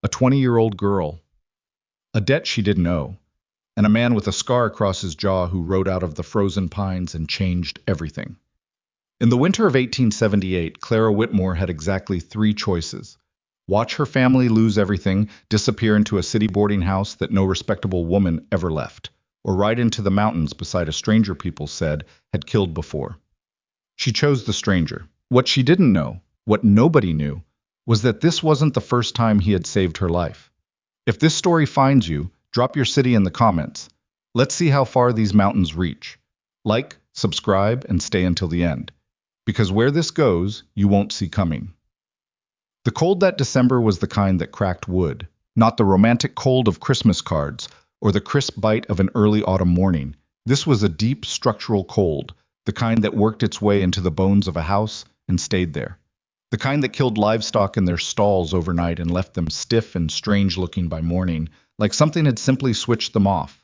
a 20-year-old girl, a debt she didn't owe, and a man with a scar across his jaw who rode out of the frozen pines and changed everything. In the winter of 1878, Clara Whitmore had exactly three choices: watch her family lose everything, disappear into a city boarding house that no respectable woman ever left, or ride into the mountains beside a stranger people said had killed before. She chose the stranger. What she didn't know, what nobody knew, was that this wasn't the first time he had saved her life. If this story finds you, drop your city in the comments. Let's see how far these mountains reach. Like, subscribe, and stay until the end. Because where this goes, you won't see coming. The cold that December was the kind that cracked wood, not the romantic cold of Christmas cards or the crisp bite of an early autumn morning. This was a deep structural cold, the kind that worked its way into the bones of a house and stayed there. The kind that killed livestock in their stalls overnight and left them stiff and strange-looking by morning, like something had simply switched them off.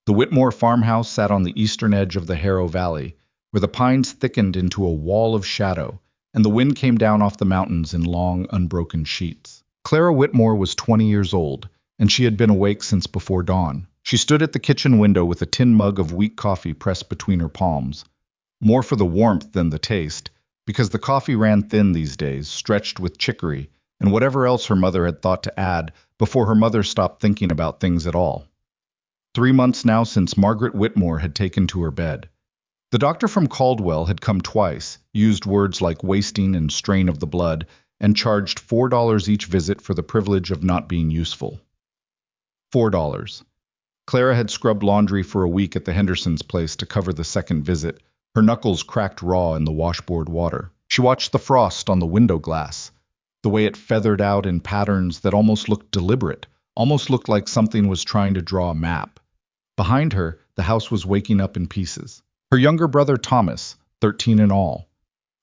The Whitmore farmhouse sat on the eastern edge of the Harrow Valley, where the pines thickened into a wall of shadow, and the wind came down off the mountains in long, unbroken sheets. Clara Whitmore was 20 years old, and she had been awake since before dawn. She stood at the kitchen window with a tin mug of weak coffee pressed between her palms, more for the warmth than the taste, because the coffee ran thin these days, stretched with chicory and whatever else her mother had thought to add before her mother stopped thinking about things at all. 3 months now since Margaret Whitmore had taken to her bed. The doctor from Caldwell had come twice, used words like wasting and strain of the blood, and charged $4 each visit for the privilege of not being useful. $4. Clara had scrubbed laundry for a week at the Hendersons' place to cover the second visit, her knuckles cracked raw in the washboard water. She watched the frost on the window glass, the way it feathered out in patterns that almost looked deliberate, almost looked like something was trying to draw a map. Behind her, the house was waking up in pieces. Her younger brother Thomas, 13 in all,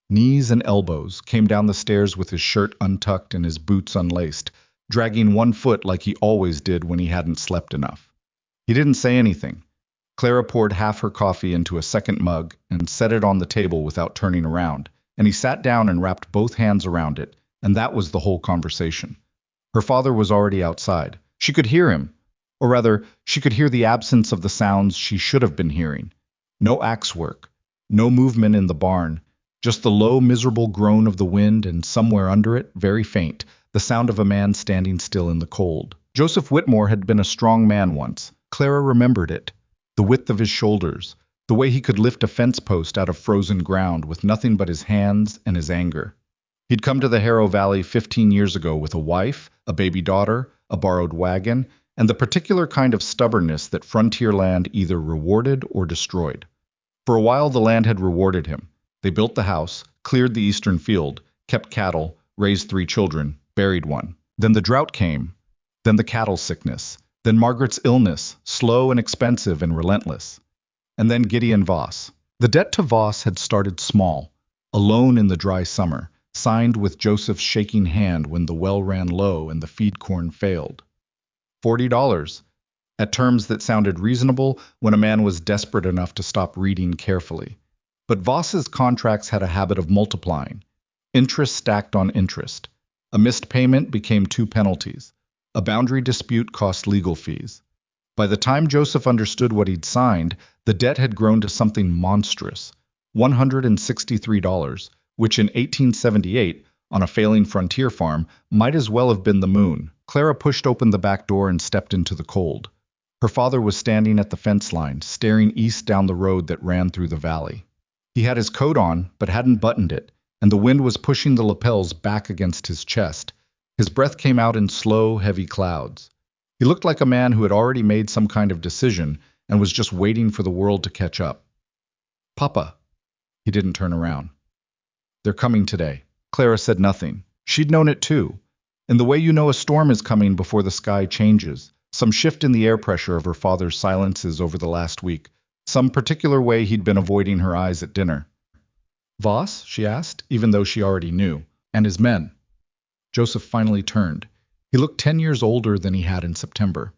knees and elbows, came down the stairs with his shirt untucked and his boots unlaced, dragging one foot like he always did when he hadn't slept enough. He didn't say anything. Clara poured half her coffee into a second mug and set it on the table without turning around, and he sat down and wrapped both hands around it, and that was the whole conversation. Her father was already outside. She could hear him, or rather, she could hear the absence of the sounds she should have been hearing. No axe work, no movement in the barn, just the low, miserable groan of the wind, and somewhere under it, very faint, the sound of a man standing still in the cold. Joseph Whitmore had been a strong man once. Clara remembered it. The width of his shoulders, the way he could lift a fence post out of frozen ground with nothing but his hands and his anger. He'd come to the Harrow Valley 15 years ago with a wife, a baby daughter, a borrowed wagon, and the particular kind of stubbornness that frontier land either rewarded or destroyed. For a while the land had rewarded him. They built the house, cleared the eastern field, kept cattle, raised 3 children, buried one. Then the drought came, then the cattle sickness, then Margaret's illness, slow and expensive and relentless, and then Gideon Voss. The debt to Voss had started small, alone in the dry summer, signed with Joseph's shaking hand when the well ran low and the feed corn failed. $40, at terms that sounded reasonable when a man was desperate enough to stop reading carefully. But Voss's contracts had a habit of multiplying. Interest stacked on interest. A missed payment became 2 penalties. A boundary dispute cost legal fees. By the time Joseph understood what he'd signed, the debt had grown to something monstrous, $163, which in 1878, on a failing frontier farm, might as well have been the moon. Clara pushed open the back door and stepped into the cold. Her father was standing at the fence line, staring east down the road that ran through the valley. He had his coat on, but hadn't buttoned it, and the wind was pushing the lapels back against his chest. His breath came out in slow, heavy clouds. He looked like a man who had already made some kind of decision and was just waiting for the world to catch up. "Papa." He didn't turn around. "They're coming today." Clara said nothing. She'd known it too. In the way you know a storm is coming before the sky changes, some shift in the air pressure of her father's silences over the last week, some particular way he'd been avoiding her eyes at dinner. "Voss?" she asked, even though she already knew. "And his men?" Joseph finally turned. He looked 10 years older than he had in September.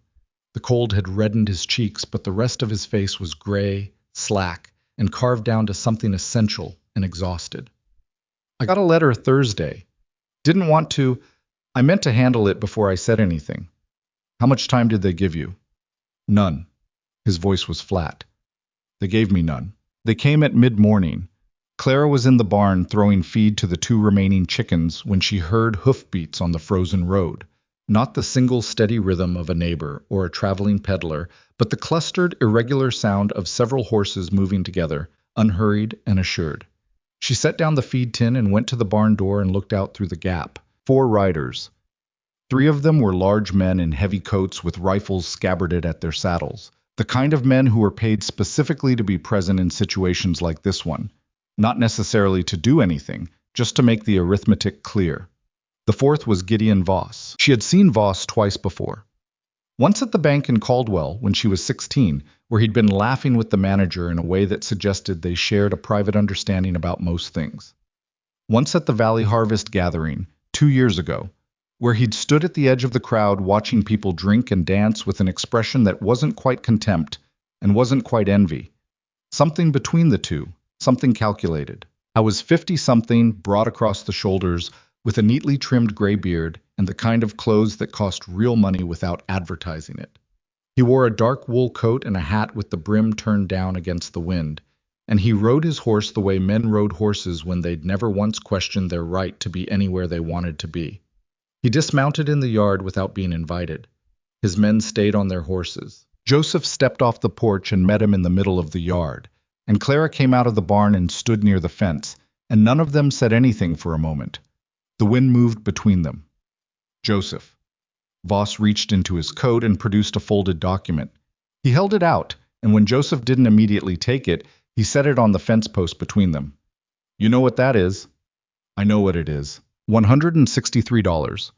The cold had reddened his cheeks, but the rest of his face was gray, slack, and carved down to something essential and exhausted. "I got a letter Thursday. Didn't want to, I meant to handle it before I said anything. How much time did they give you? None. His voice was flat. They gave me none. They came at mid-morning. Clara was in the barn throwing feed to the two remaining chickens when she heard hoofbeats on the frozen road. Not the single steady rhythm of a neighbor or a traveling peddler, but the clustered, irregular sound of several horses moving together, unhurried and assured. She set down the feed tin and went to the barn door and looked out through the gap. 4 riders. 3 of them were large men in heavy coats with rifles scabbarded at their saddles. The kind of men who were paid specifically to be present in situations like this one. Not necessarily to do anything, just to make the arithmetic clear. The 4th was Gideon Voss. She had seen Voss twice before. Once at the bank in Caldwell when she was 16, where he'd been laughing with the manager in a way that suggested they shared a private understanding about most things. Once at the Valley Harvest gathering, 2 years ago, where he'd stood at the edge of the crowd watching people drink and dance with an expression that wasn't quite contempt and wasn't quite envy. Something between the two, something calculated. I was 50-something, broad across the shoulders, with a neatly trimmed gray beard and the kind of clothes that cost real money without advertising it. He wore a dark wool coat and a hat with the brim turned down against the wind, and he rode his horse the way men rode horses when they'd never once questioned their right to be anywhere they wanted to be. He dismounted in the yard without being invited. His men stayed on their horses. Joseph stepped off the porch and met him in the middle of the yard, and Clara came out of the barn and stood near the fence, and none of them said anything for a moment. The wind moved between them. Joseph. Voss reached into his coat and produced a folded document. He held it out, and when Joseph didn't immediately take it, he set it on the fence post between them. You know what that is? I know what it is. $163,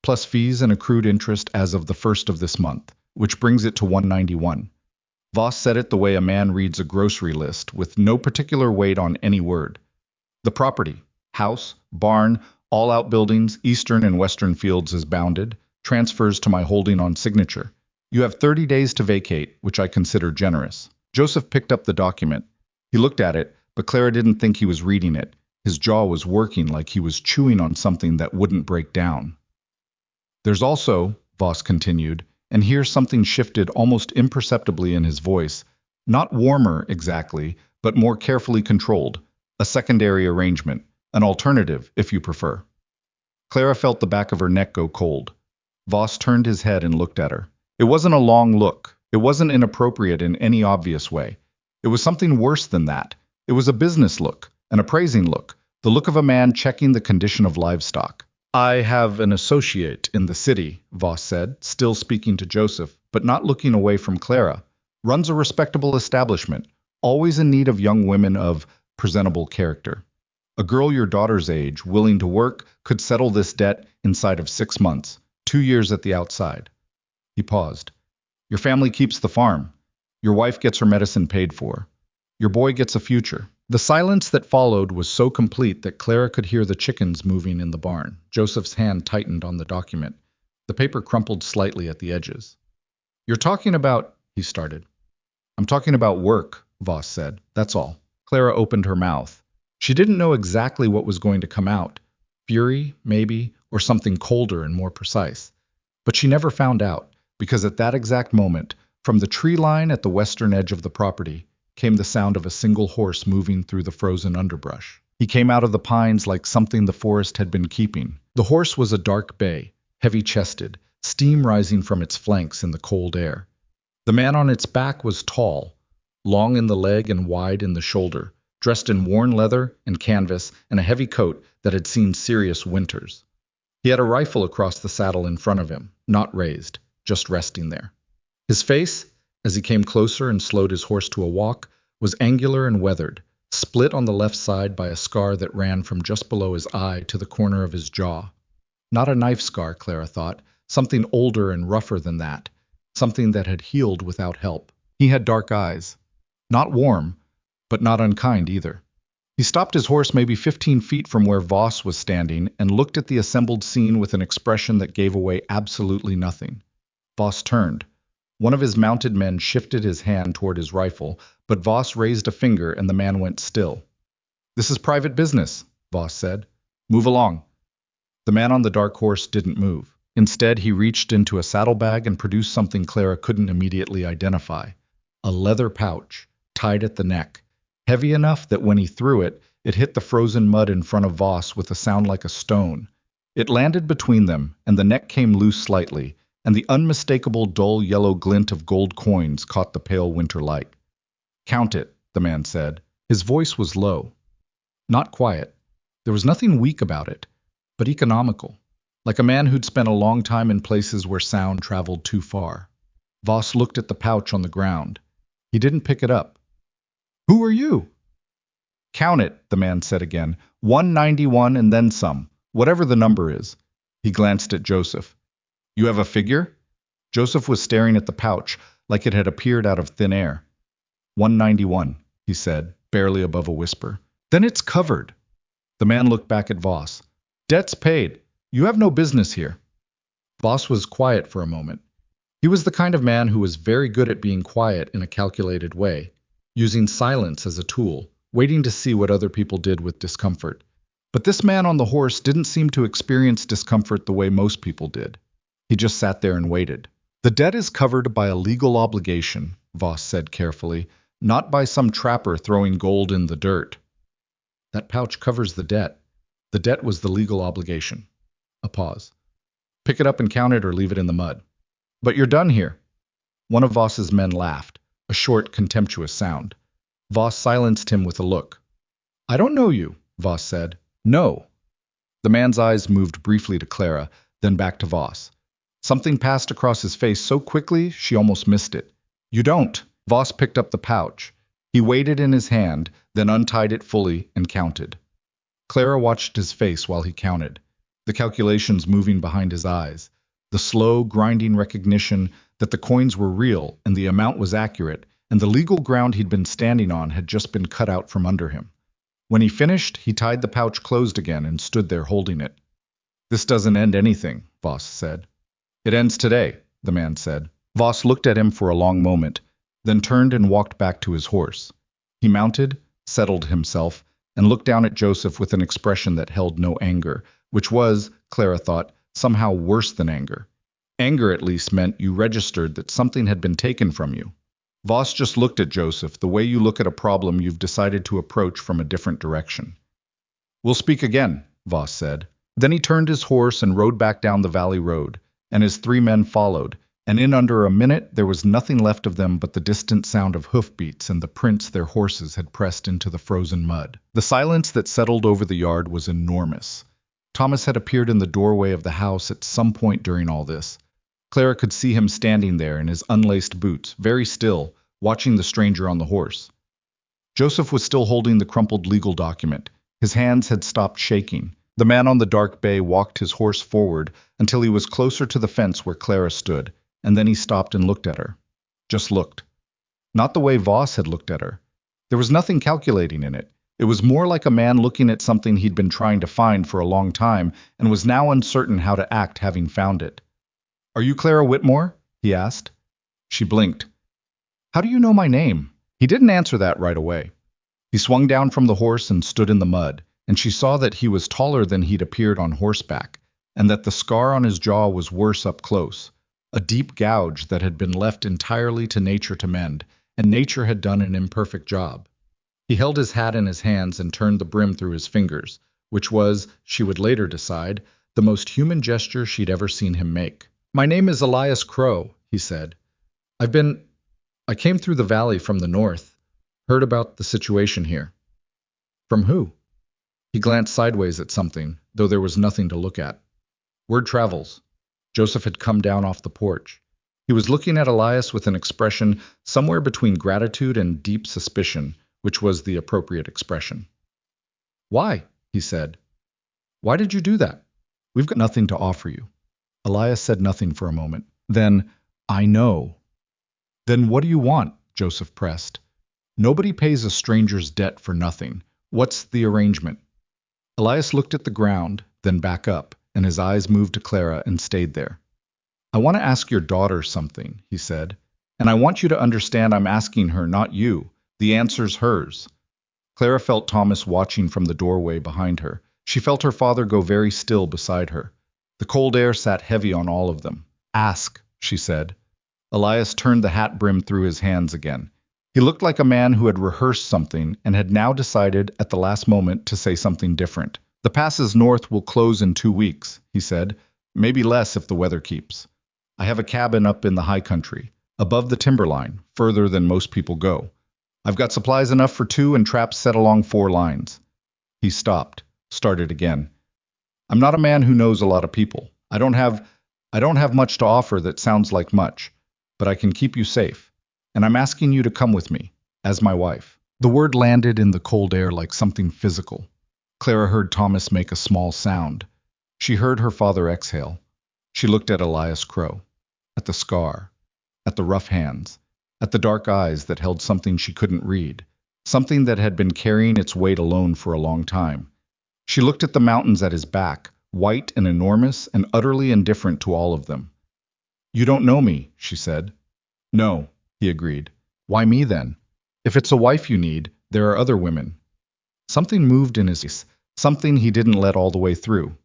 plus fees and accrued interest as of the 1st of this month, which brings it to $191. Voss said it the way a man reads a grocery list, with no particular weight on any word. The property, house, barn, all outbuildings, eastern and western fields is bounded, transfers to my holding on signature. You have 30 days to vacate, which I consider generous. Joseph picked up the document. He looked at it, but Clara didn't think he was reading it. His jaw was working like he was chewing on something that wouldn't break down. There's also, Voss continued, and here something shifted almost imperceptibly in his voice, not warmer exactly, but more carefully controlled, a secondary arrangement. An alternative, if you prefer. Clara felt the back of her neck go cold. Voss turned his head and looked at her. It wasn't a long look. It wasn't inappropriate in any obvious way. It was something worse than that. It was a business look, an appraising look, the look of a man checking the condition of livestock. I have an associate in the city, Voss said, still speaking to Joseph, but not looking away from Clara. Runs a respectable establishment, always in need of young women of presentable character. A girl your daughter's age, willing to work, could settle this debt inside of 6 months, 2 years at the outside. He paused. Your family keeps the farm. Your wife gets her medicine paid for. Your boy gets a future. The silence that followed was so complete that Clara could hear the chickens moving in the barn. Joseph's hand tightened on the document. The paper crumpled slightly at the edges. You're talking about, he started. I'm talking about work, Voss said. That's all. Clara opened her mouth. She didn't know exactly what was going to come out. Fury, maybe, or something colder and more precise. But she never found out, because at that exact moment, from the tree line at the western edge of the property, came the sound of a single horse moving through the frozen underbrush. He came out of the pines like something the forest had been keeping. The horse was a dark bay, heavy-chested, steam rising from its flanks in the cold air. The man on its back was tall, long in the leg and wide in the shoulder, dressed in worn leather and canvas and a heavy coat that had seen serious winters. He had a rifle across the saddle in front of him, not raised, just resting there. His face, as he came closer and slowed his horse to a walk, was angular and weathered, split on the left side by a scar that ran from just below his eye to the corner of his jaw. Not a knife scar, Clara thought, something older and rougher than that, something that had healed without help. He had dark eyes. Not warm, but not unkind either. He stopped his horse maybe 15 feet from where Voss was standing and looked at the assembled scene with an expression that gave away absolutely nothing. Voss turned. One of his mounted men shifted his hand toward his rifle, but Voss raised a finger and the man went still. This is private business, Voss said. Move along. The man on the dark horse didn't move. Instead, he reached into a saddlebag and produced something Clara couldn't immediately identify. A leather pouch, tied at the neck, heavy enough that when he threw it, it hit the frozen mud in front of Voss with a sound like a stone. It landed between them, and the neck came loose slightly, and the unmistakable dull yellow glint of gold coins caught the pale winter light. "Count it," the man said. His voice was low. Not quiet. There was nothing weak about it, but economical, like a man who'd spent a long time in places where sound traveled too far. Voss looked at the pouch on the ground. He didn't pick it up. "Who are you?" "Count it," the man said again. 191 and then some, whatever the number is. He glanced at Joseph. "You have a figure?" Joseph was staring at the pouch, like it had appeared out of thin air. 191, he said, barely above a whisper. "Then it's covered." The man looked back at Voss. "Debt's paid. You have no business here." Voss was quiet for a moment. He was the kind of man who was very good at being quiet in a calculated way, using silence as a tool, waiting to see what other people did with discomfort. But this man on the horse didn't seem to experience discomfort the way most people did. He just sat there and waited. "The debt is covered by a legal obligation," Voss said carefully, "not by some trapper throwing gold in the dirt." "That pouch covers the debt. The debt was the legal obligation." A pause. "Pick it up and count it or leave it in the mud." "But you're done here." One of Voss's men laughed, a short, contemptuous sound. Voss silenced him with a look. "I don't know you," Voss said. "No." The man's eyes moved briefly to Clara, then back to Voss. Something passed across his face so quickly she almost missed it. "You don't." Voss picked up the pouch. He weighed it in his hand, then untied it fully and counted. Clara watched his face while he counted, the calculations moving behind his eyes, the slow, grinding recognition that the coins were real and the amount was accurate, and the legal ground he'd been standing on had just been cut out from under him. When he finished, he tied the pouch closed again and stood there holding it. "This doesn't end anything," Voss said. "It ends today," the man said. Voss looked at him for a long moment, then turned and walked back to his horse. He mounted, settled himself, and looked down at Joseph with an expression that held no anger, which was, Clara thought, somehow worse than anger. Anger at least meant you registered that something had been taken from you. Voss just looked at Joseph the way you look at a problem you've decided to approach from a different direction. "We'll speak again," Voss said. Then he turned his horse and rode back down the valley road, and his 3 men followed, and in under a minute there was nothing left of them but the distant sound of hoofbeats and the prints their horses had pressed into the frozen mud. The silence that settled over the yard was enormous. Thomas had appeared in the doorway of the house at some point during all this. Clara could see him standing there in his unlaced boots, very still, watching the stranger on the horse. Joseph was still holding the crumpled legal document. His hands had stopped shaking. The man on the dark bay walked his horse forward until he was closer to the fence where Clara stood, and then he stopped and looked at her. Just looked. Not the way Voss had looked at her. There was nothing calculating in it. It was more like a man looking at something he'd been trying to find for a long time and was now uncertain how to act having found it. "Are you Clara Whitmore?" he asked. She blinked. "How do you know my name?" He didn't answer that right away. He swung down from the horse and stood in the mud, and she saw that he was taller than he'd appeared on horseback, and that the scar on his jaw was worse up close, a deep gouge that had been left entirely to nature to mend, and nature had done an imperfect job. He held his hat in his hands and turned the brim through his fingers, which was, she would later decide, the most human gesture she'd ever seen him make. "My name is Elias Crow," he said. I came through the valley from the north. Heard about the situation here." "From who?" He glanced sideways at something, though there was nothing to look at. "Word travels." Joseph had come down off the porch. He was looking at Elias with an expression somewhere between gratitude and deep suspicion, which was the appropriate expression. "Why?" he said. "Why did you do that?" "We've got nothing to offer you." Elias said nothing for a moment. Then, "I know." "Then what do you want?" Joseph pressed. "Nobody pays a stranger's debt for nothing. What's the arrangement?" Elias looked at the ground, then back up, and his eyes moved to Clara and stayed there. "I want to ask your daughter something," he said. "And I want you to understand I'm asking her, not you. The answer's hers." Clara felt Thomas watching from the doorway behind her. She felt her father go very still beside her. The cold air sat heavy on all of them. Ask, she said. Elias turned the hat brim through his hands again. He looked like a man who had rehearsed something and had now decided at the last moment to say something different. The passes north will close in 2 weeks, he said. Maybe less if the weather keeps. I have a cabin up in the high country, above the timberline, further than most people go. I've got supplies enough for 2 and traps set along 4 lines. He stopped, started again. I'm not a man who knows a lot of people. I don't have much to offer that sounds like much, but I can keep you safe. And I'm asking you to come with me, as my wife. The word landed in the cold air like something physical. Clara heard Thomas make a small sound. She heard her father exhale. She looked at Elias Crow, at the scar, at the rough hands, at the dark eyes that held something she couldn't read, something that had been carrying its weight alone for a long time. She looked at the mountains at his back, white and enormous and utterly indifferent to all of them. You don't know me, she said. No, he agreed. Why me then? If it's a wife you need, there are other women. Something moved in his face, something he didn't let all the way through.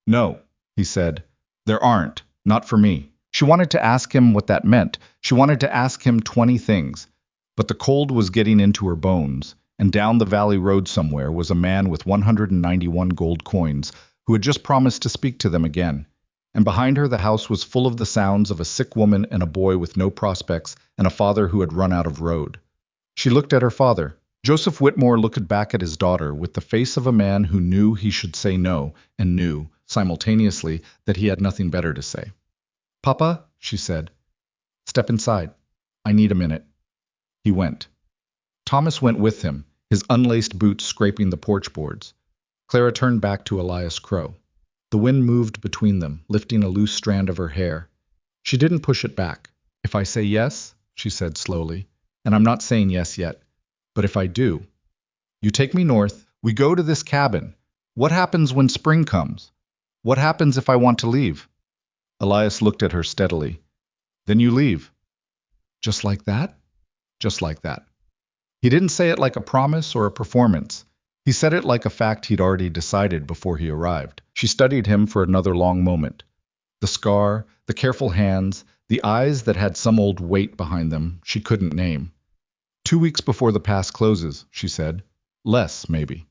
No, he said. There aren't, not for me. She wanted to ask him what that meant. She wanted to ask him 20 things. But the cold was getting into her bones, and down the valley road somewhere was a man with 191 gold coins who had just promised to speak to them again. And behind her the house was full of the sounds of a sick woman and a boy with no prospects and a father who had run out of road. She looked at her father. Joseph Whitmore looked back at his daughter with the face of a man who knew he should say no and knew, simultaneously, that he had nothing better to say. Papa, she said, step inside. I need a minute. He went. Thomas went with him, his unlaced boots scraping the porch boards. Clara turned back to Elias Crow. The wind moved between them, lifting a loose strand of her hair. She didn't push it back. If I say yes, she said slowly, and I'm not saying yes yet, but if I do, you take me north, we go to this cabin. What happens when spring comes? What happens if I want to leave? Elias looked at her steadily. Then you leave. Just like that? Just like that. He didn't say it like a promise or a performance. He said it like a fact he'd already decided before he arrived. She studied him for another long moment. The scar, the careful hands, the eyes that had some old weight behind them she couldn't name. 2 weeks before the pass closes, she said. Less, maybe.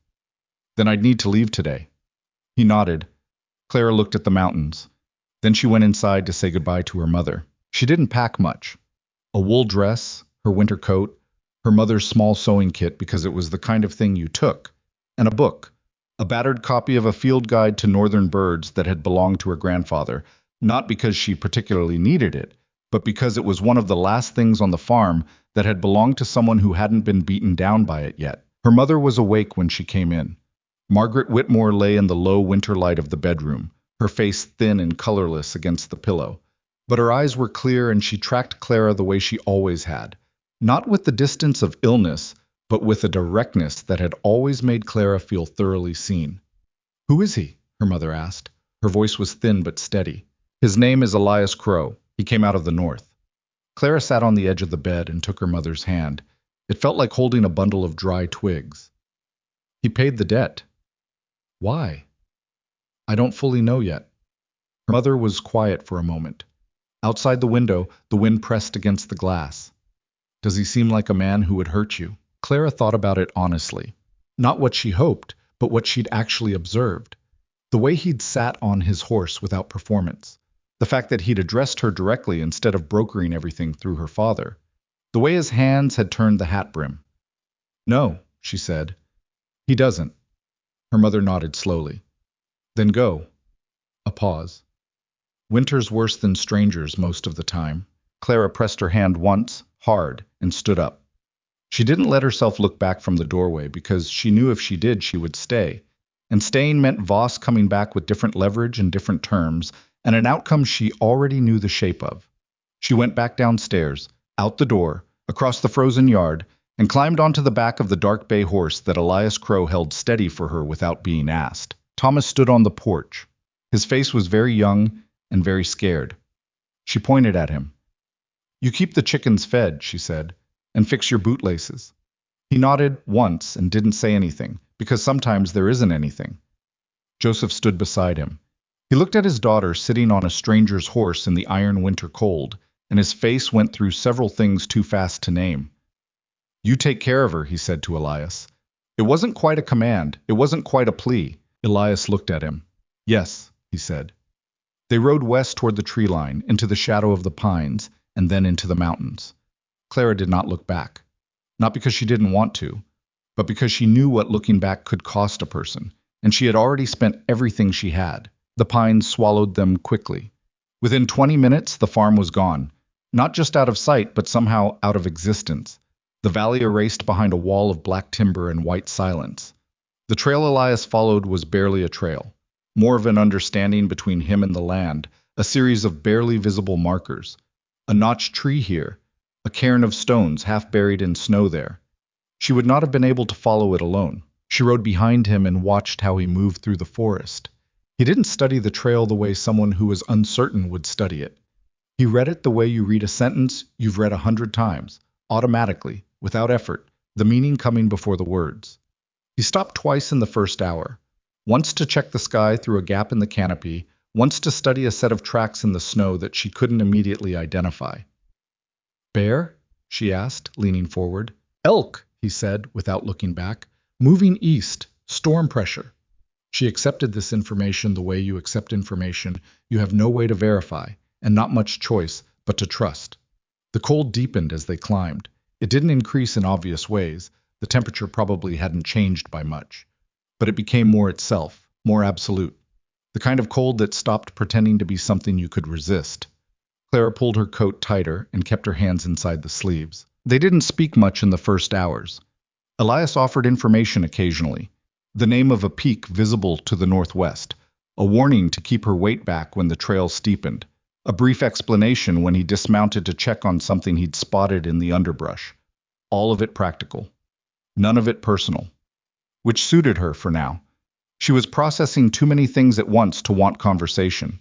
Then I'd need to leave today. He nodded. Clara looked at the mountains. Then she went inside to say goodbye to her mother. She didn't pack much. A wool dress, her winter coat, her mother's small sewing kit because it was the kind of thing you took, and a book, a battered copy of a field guide to northern birds that had belonged to her grandfather, not because she particularly needed it, but because it was one of the last things on the farm that had belonged to someone who hadn't been beaten down by it yet. Her mother was awake when she came in. Margaret Whitmore lay in the low winter light of the bedroom, her face thin and colorless against the pillow. But her eyes were clear and she tracked Clara the way she always had, not with the distance of illness, but with a directness that had always made Clara feel thoroughly seen. Who is he? Her mother asked. Her voice was thin but steady. His name is Elias Crow. He came out of the north. Clara sat on the edge of the bed and took her mother's hand. It felt like holding a bundle of dry twigs. He paid the debt. Why? I don't fully know yet. Her mother was quiet for a moment. Outside the window, the wind pressed against the glass. Does he seem like a man who would hurt you? Clara thought about it honestly. Not what she hoped, but what she'd actually observed. The way he'd sat on his horse without performance. The fact that he'd addressed her directly instead of brokering everything through her father. The way his hands had turned the hat brim. No, she said. He doesn't. Her mother nodded slowly. Then go. A pause. Winter's worse than strangers most of the time. Clara pressed her hand once, hard, and stood up. She didn't let herself look back from the doorway because she knew if she did, she would stay. And staying meant Voss coming back with different leverage and different terms, and an outcome she already knew the shape of. She went back downstairs, out the door, across the frozen yard, and climbed onto the back of the dark bay horse that Elias Crow held steady for her without being asked. Thomas stood on the porch. His face was very young and very scared. She pointed at him. You keep the chickens fed, she said, and fix your bootlaces. He nodded once and didn't say anything, because sometimes there isn't anything. Joseph stood beside him. He looked at his daughter sitting on a stranger's horse in the iron winter cold, and his face went through several things too fast to name. "You take care of her," he said to Elias. It wasn't quite a command, it wasn't quite a plea. Elias looked at him. "Yes," he said. They rode west toward the tree line, into the shadow of the pines, and then into the mountains. Clara did not look back. Not because she didn't want to, but because she knew what looking back could cost a person, and she had already spent everything she had. The pines swallowed them quickly. Within 20 minutes, the farm was gone. Not just out of sight, but somehow out of existence. The valley erased behind a wall of black timber and white silence. The trail Elias followed was barely a trail, more of an understanding between him and the land, a series of barely visible markers. A notched tree here, a cairn of stones half buried in snow there. She would not have been able to follow it alone. She rode behind him and watched how he moved through the forest. He didn't study the trail the way someone who was uncertain would study it. He read it the way you read a sentence you've read 100 times, automatically, without effort, the meaning coming before the words. He stopped twice in the first hour, once to check the sky through a gap in the canopy, once to study a set of tracks in the snow that she couldn't immediately identify. "Bear?" she asked, leaning forward. "Elk," he said, without looking back. "Moving east, storm pressure." She accepted this information the way you accept information you have no way to verify, and not much choice but to trust. The cold deepened as they climbed. It didn't increase in obvious ways. The temperature probably hadn't changed by much. But it became more itself, more absolute. The kind of cold that stopped pretending to be something you could resist. Clara pulled her coat tighter and kept her hands inside the sleeves. They didn't speak much in the first hours. Elias offered information occasionally. The name of a peak visible to the northwest, a warning to keep her weight back when the trail steepened, a brief explanation when he dismounted to check on something he'd spotted in the underbrush. All of it practical. None of it personal. Which suited her for now. She was processing too many things at once to want conversation.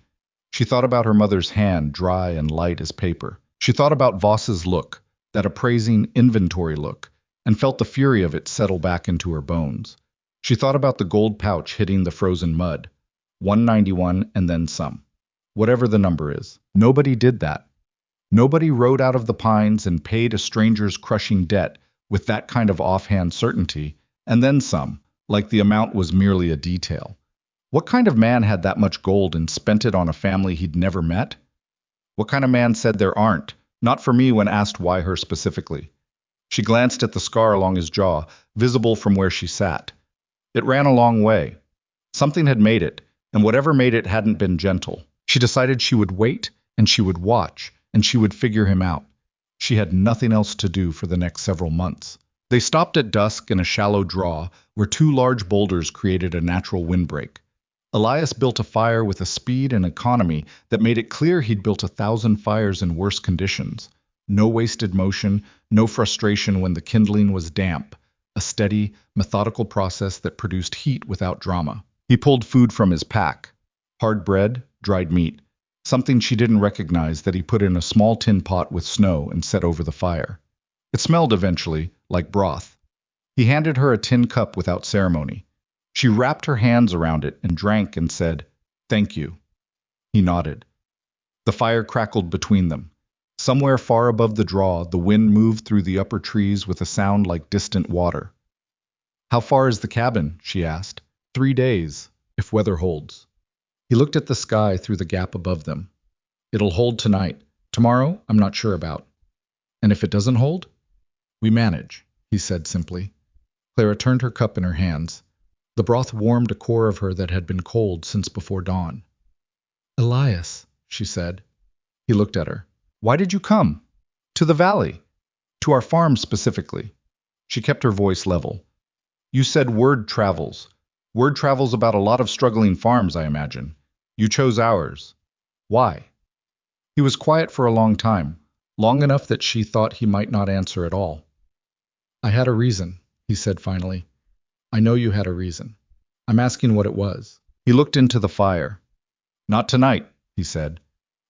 She thought about her mother's hand, dry and light as paper. She thought about Voss's look, that appraising inventory look, and felt the fury of it settle back into her bones. She thought about the gold pouch hitting the frozen mud. 191 and then some. Whatever the number is. Nobody did that. Nobody rode out of the pines and paid a stranger's crushing debt with that kind of offhand certainty, and then some, like the amount was merely a detail. What kind of man had that much gold and spent it on a family he'd never met? What kind of man said there aren't? Not for me when asked why her specifically. She glanced at the scar along his jaw, visible from where she sat. It ran a long way. Something had made it, and whatever made it hadn't been gentle. She decided she would wait, and she would watch, and she would figure him out. She had nothing else to do for the next several months. They stopped at dusk in a shallow draw where two large boulders created a natural windbreak. Elias built a fire with a speed and economy that made it clear he'd built 1,000 fires in worse conditions. No wasted motion, no frustration when the kindling was damp. A steady, methodical process that produced heat without drama. He pulled food from his pack. Hard bread, dried meat. Something she didn't recognize that he put in a small tin pot with snow and set over the fire. It smelled eventually, like broth. He handed her a tin cup without ceremony. She wrapped her hands around it and drank and said, "Thank you." He nodded. The fire crackled between them. Somewhere far above the draw, the wind moved through the upper trees with a sound like distant water. "How far is the cabin?" she asked. 3 days, if weather holds." He looked at the sky through the gap above them. "It'll hold tonight. Tomorrow, I'm not sure about." "And if it doesn't hold?" "We manage," he said simply. Clara turned her cup in her hands. The broth warmed a core of her that had been cold since before dawn. "Elias," she said. He looked at her. "Why did you come?" "To the valley. To our farm specifically." She kept her voice level. "You said word travels. Word travels about a lot of struggling farms, I imagine. You chose ours. Why?" He was quiet for a long time, long enough that she thought he might not answer at all. "I had a reason," he said finally. "I know you had a reason. I'm asking what it was." He looked into the fire. "Not tonight," he said.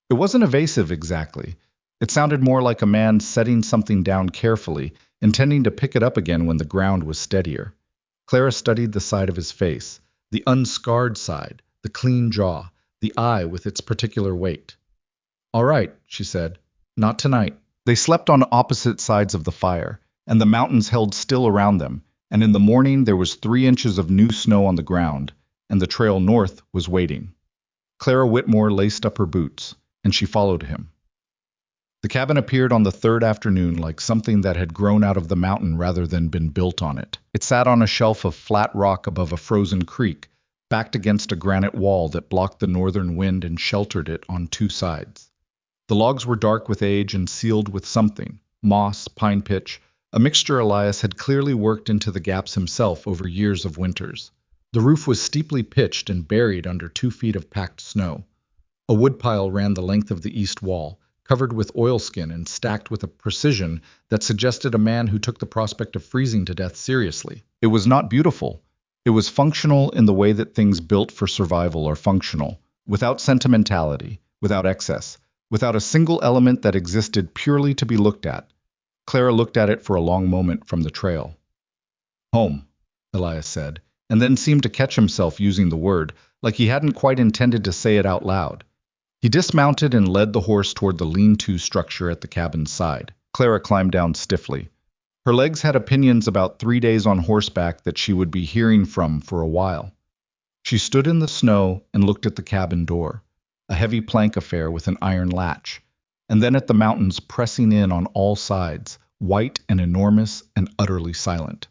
It wasn't evasive exactly. It sounded more like a man setting something down carefully, intending to pick it up again when the ground was steadier. Clara studied the side of his face, The unscarred side, the clean jaw, the eye with its particular weight. All right, she said. Not tonight. They slept on opposite sides of the fire, and the mountains held still around them, and in the morning there was 3 inches of new snow on the ground, and the trail north was waiting. Clara Whitmore laced up her boots, and she followed him. The cabin appeared on the third afternoon like something that had grown out of the mountain rather than been built on it. It sat on a shelf of flat rock above a frozen creek, backed against a granite wall that blocked the northern wind and sheltered it on 2 sides. The logs were dark with age and sealed with something, moss, pine pitch, a mixture Elias had clearly worked into the gaps himself over years of winters. The roof was steeply pitched and buried under 2 feet of packed snow. A woodpile ran the length of the east wall, covered with oilskin and stacked with a precision that suggested a man who took the prospect of freezing to death seriously. It was not beautiful. It was functional in the way that things built for survival are functional, without sentimentality, without excess, without a single element that existed purely to be looked at. Clara looked at it for a long moment from the trail. Home, Elias said, and then seemed to catch himself using the word, like he hadn't quite intended to say it out loud. He dismounted and led the horse toward the lean-to structure at the cabin's side. Clara climbed down stiffly. Her legs had opinions about 3 days on horseback that she would be hearing from for a while. She stood in the snow and looked at the cabin door, a heavy plank affair with an iron latch, and then at the mountains pressing in on all sides, white and enormous and utterly silent.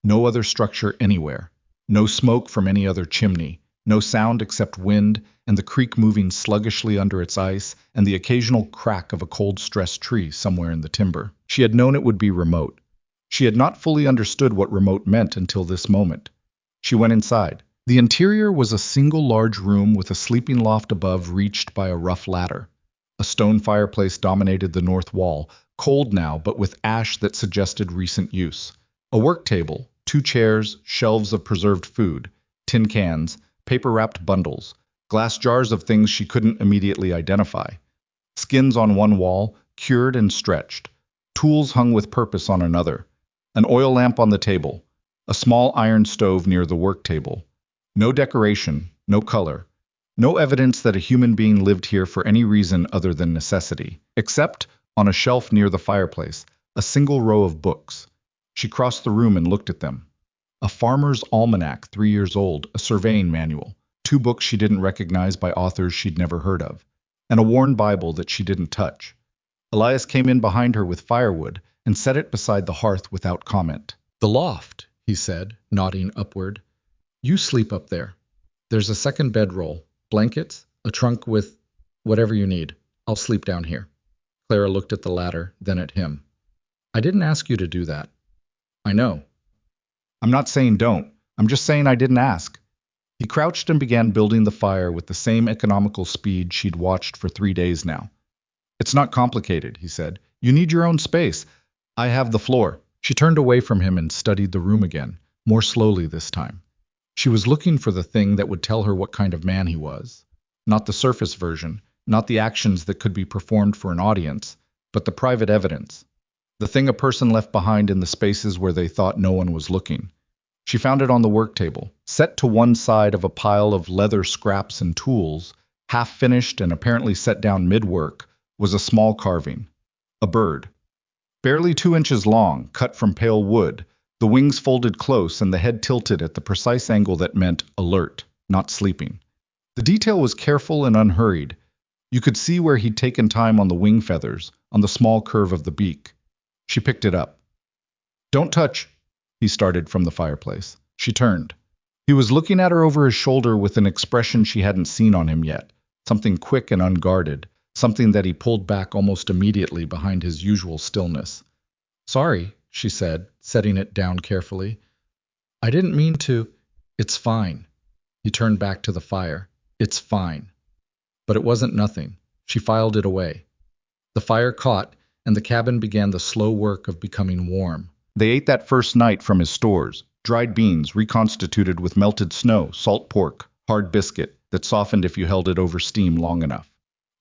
No other structure anywhere, no smoke from any other chimney, no sound except wind and the creek moving sluggishly under its ice and the occasional crack of a cold-stressed tree somewhere in the timber. She had known it would be remote. She had not fully understood what remote meant until this moment. She went inside. The interior was a single large room with a sleeping loft above reached by a rough ladder. A stone fireplace dominated the north wall, cold now but with ash that suggested recent use. A work table, 2 chairs, shelves of preserved food, tin cans, paper-wrapped bundles, glass jars of things she couldn't immediately identify. Skins on one wall, cured and stretched. Tools hung with purpose on another. An oil lamp on the table. A small iron stove near the work table. No decoration, no color. No evidence that a human being lived here for any reason other than necessity. Except, on a shelf near the fireplace, a single row of books. She crossed the room and looked at them. A farmer's almanac 3 years old, a surveying manual, 2 books she didn't recognize by authors she'd never heard of, and a worn Bible that she didn't touch. Elias came in behind her with firewood and set it beside the hearth without comment. The loft, he said, nodding upward. You sleep up there. There's a second bedroll, blankets, a trunk with whatever you need. I'll sleep down here. Clara looked at the latter, then at him. I didn't ask you to do that. I know. I'm not saying don't. I'm just saying I didn't ask. He crouched and began building the fire with the same economical speed she'd watched for 3 days now. It's not complicated, he said. You need your own space. I have the floor. She turned away from him and studied the room again, more slowly this time. She was looking for the thing that would tell her what kind of man he was. Not the surface version, not the actions that could be performed for an audience, but the private evidence. The thing a person left behind in the spaces where they thought no one was looking. She found it on the work table, set to one side of a pile of leather scraps and tools. Half finished and apparently set down mid-work was a small carving. A bird. Barely 2 inches long, cut from pale wood, the wings folded close and the head tilted at the precise angle that meant alert, not sleeping. The detail was careful and unhurried. You could see where he'd taken time on the wing feathers, on the small curve of the beak. She picked it up. Don't touch, he started from the fireplace. She turned. He was looking at her over his shoulder with an expression she hadn't seen on him yet, something quick and unguarded, something that he pulled back almost immediately behind his usual stillness. Sorry, she said, setting it down carefully. I didn't mean to. It's fine. He turned back to the fire. It's fine. But it wasn't nothing. She filed it away. The fire caught, and the cabin began the slow work of becoming warm. They ate that first night from his stores, dried beans reconstituted with melted snow, salt pork, hard biscuit that softened if you held it over steam long enough.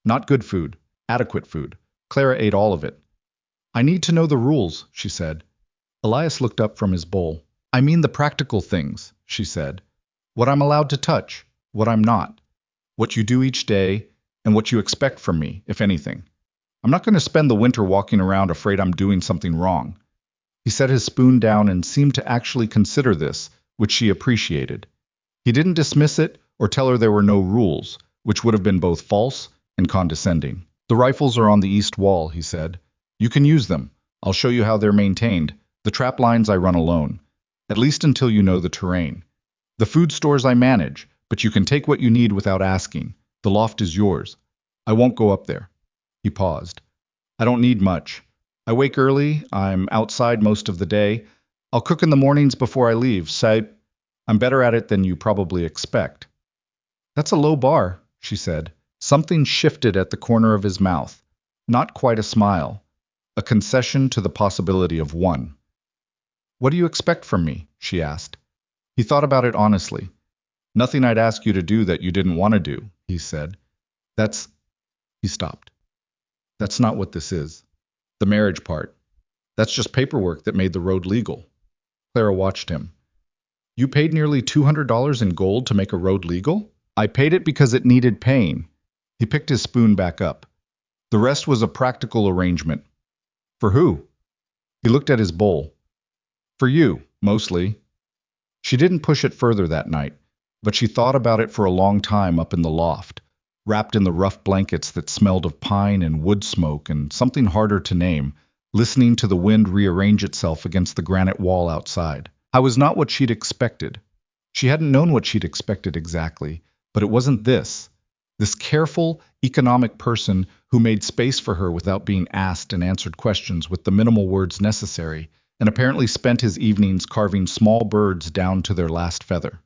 Not good food, adequate food. Clara ate all of it. I need to know the rules, she said. Elias looked up from his bowl. I mean the practical things, she said. What I'm allowed to touch, what I'm not, what you do each day, and what you expect from me, if anything. I'm not going to spend the winter walking around afraid I'm doing something wrong. He set his spoon down and seemed to actually consider this, which she appreciated. He didn't dismiss it or tell her there were no rules, which would have been both false and condescending. The rifles are on the east wall, he said. You can use them. I'll show you how they're maintained. The trap lines I run alone, at least until you know the terrain. The food stores I manage, but you can take what you need without asking. The loft is yours. I won't go up there. He paused. I don't need much. I wake early. I'm outside most of the day. I'll cook in the mornings before I leave. Say, I'm better at it than you probably expect. That's a low bar, she said. Something shifted at the corner of his mouth. Not quite a smile. A concession to the possibility of one. What do you expect from me? She asked. He thought about it honestly. Nothing I'd ask you to do that you didn't want to do, he said. He stopped. That's not what this is. The marriage part. That's just paperwork that made the road legal. Clara watched him. You paid nearly $200 in gold to make a road legal? I paid it because it needed paying. He picked his spoon back up. The rest was a practical arrangement. For who? He looked at his bowl. For you, mostly. She didn't push it further that night, but she thought about it for a long time up in the loft, wrapped in the rough blankets that smelled of pine and wood smoke and something harder to name, listening to the wind rearrange itself against the granite wall outside. I was not what she'd expected. She hadn't known what she'd expected exactly, but it wasn't this. This careful, economic person who made space for her without being asked and answered questions with the minimal words necessary, and apparently spent his evenings carving small birds down to their last feather.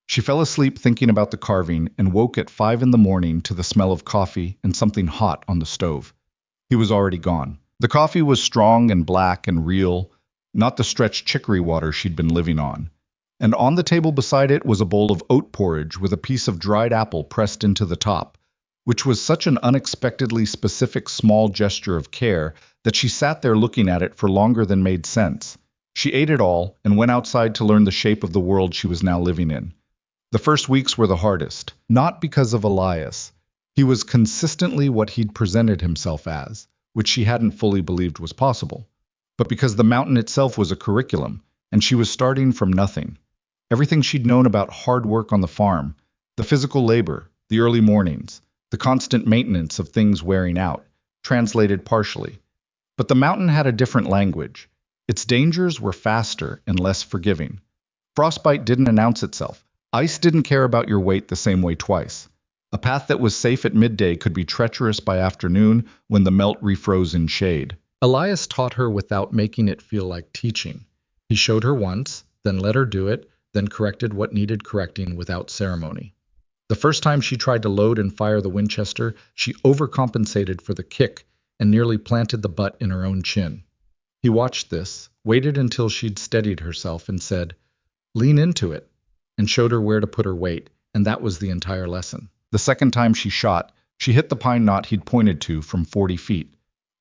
She fell asleep thinking about the carving and woke at 5 in the morning to the smell of coffee and something hot on the stove. He was already gone. The coffee was strong and black and real, not the stretched chicory water she'd been living on. And on the table beside it was a bowl of oat porridge with a piece of dried apple pressed into the top, which was such an unexpectedly specific small gesture of care that she sat there looking at it for longer than made sense. She ate it all and went outside to learn the shape of the world she was now living in. The first weeks were the hardest, not because of Elias. He was consistently what he'd presented himself as, which she hadn't fully believed was possible, but because the mountain itself was a curriculum, and she was starting from nothing. Everything she'd known about hard work on the farm, the physical labor, the early mornings, the constant maintenance of things wearing out, translated partially. But the mountain had a different language. Its dangers were faster and less forgiving. Frostbite didn't announce itself. Ice didn't care about your weight the same way twice. A path that was safe at midday could be treacherous by afternoon when the melt refroze in shade. Elias taught her without making it feel like teaching. He showed her once, then let her do it, then corrected what needed correcting without ceremony. The first time she tried to load and fire the Winchester, she overcompensated for the kick and nearly planted the butt in her own chin. He watched this, waited until she'd steadied herself and said, "Lean into it," and showed her where to put her weight, and that was the entire lesson. The second time she shot, she hit the pine knot he'd pointed to from 40 feet.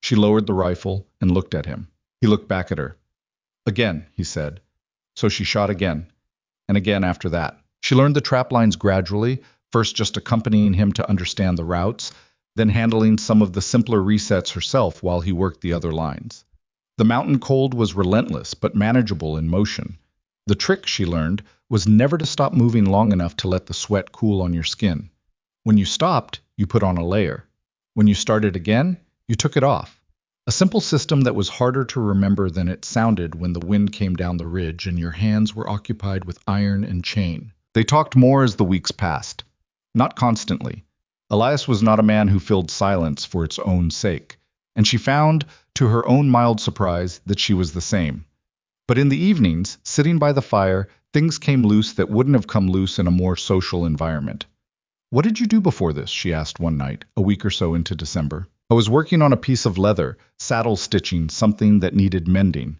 She lowered the rifle and looked at him. He looked back at her. Again, he said. So she shot again, and again after that. She learned the trap lines gradually, first just accompanying him to understand the routes, then handling some of the simpler resets herself while he worked the other lines. The mountain cold was relentless but manageable in motion. The trick, she learned, was never to stop moving long enough to let the sweat cool on your skin. When you stopped, you put on a layer. When you started again, you took it off. A simple system that was harder to remember than it sounded when the wind came down the ridge and your hands were occupied with iron and chain. They talked more as the weeks passed. Not constantly. Elias was not a man who filled silence for its own sake, and she found, to her own mild surprise, that she was the same. But in the evenings, sitting by the fire, things came loose that wouldn't have come loose in a more social environment. "What did you do before this?" she asked one night, a week or so into December. "I was working on a piece of leather, saddle stitching something that needed mending.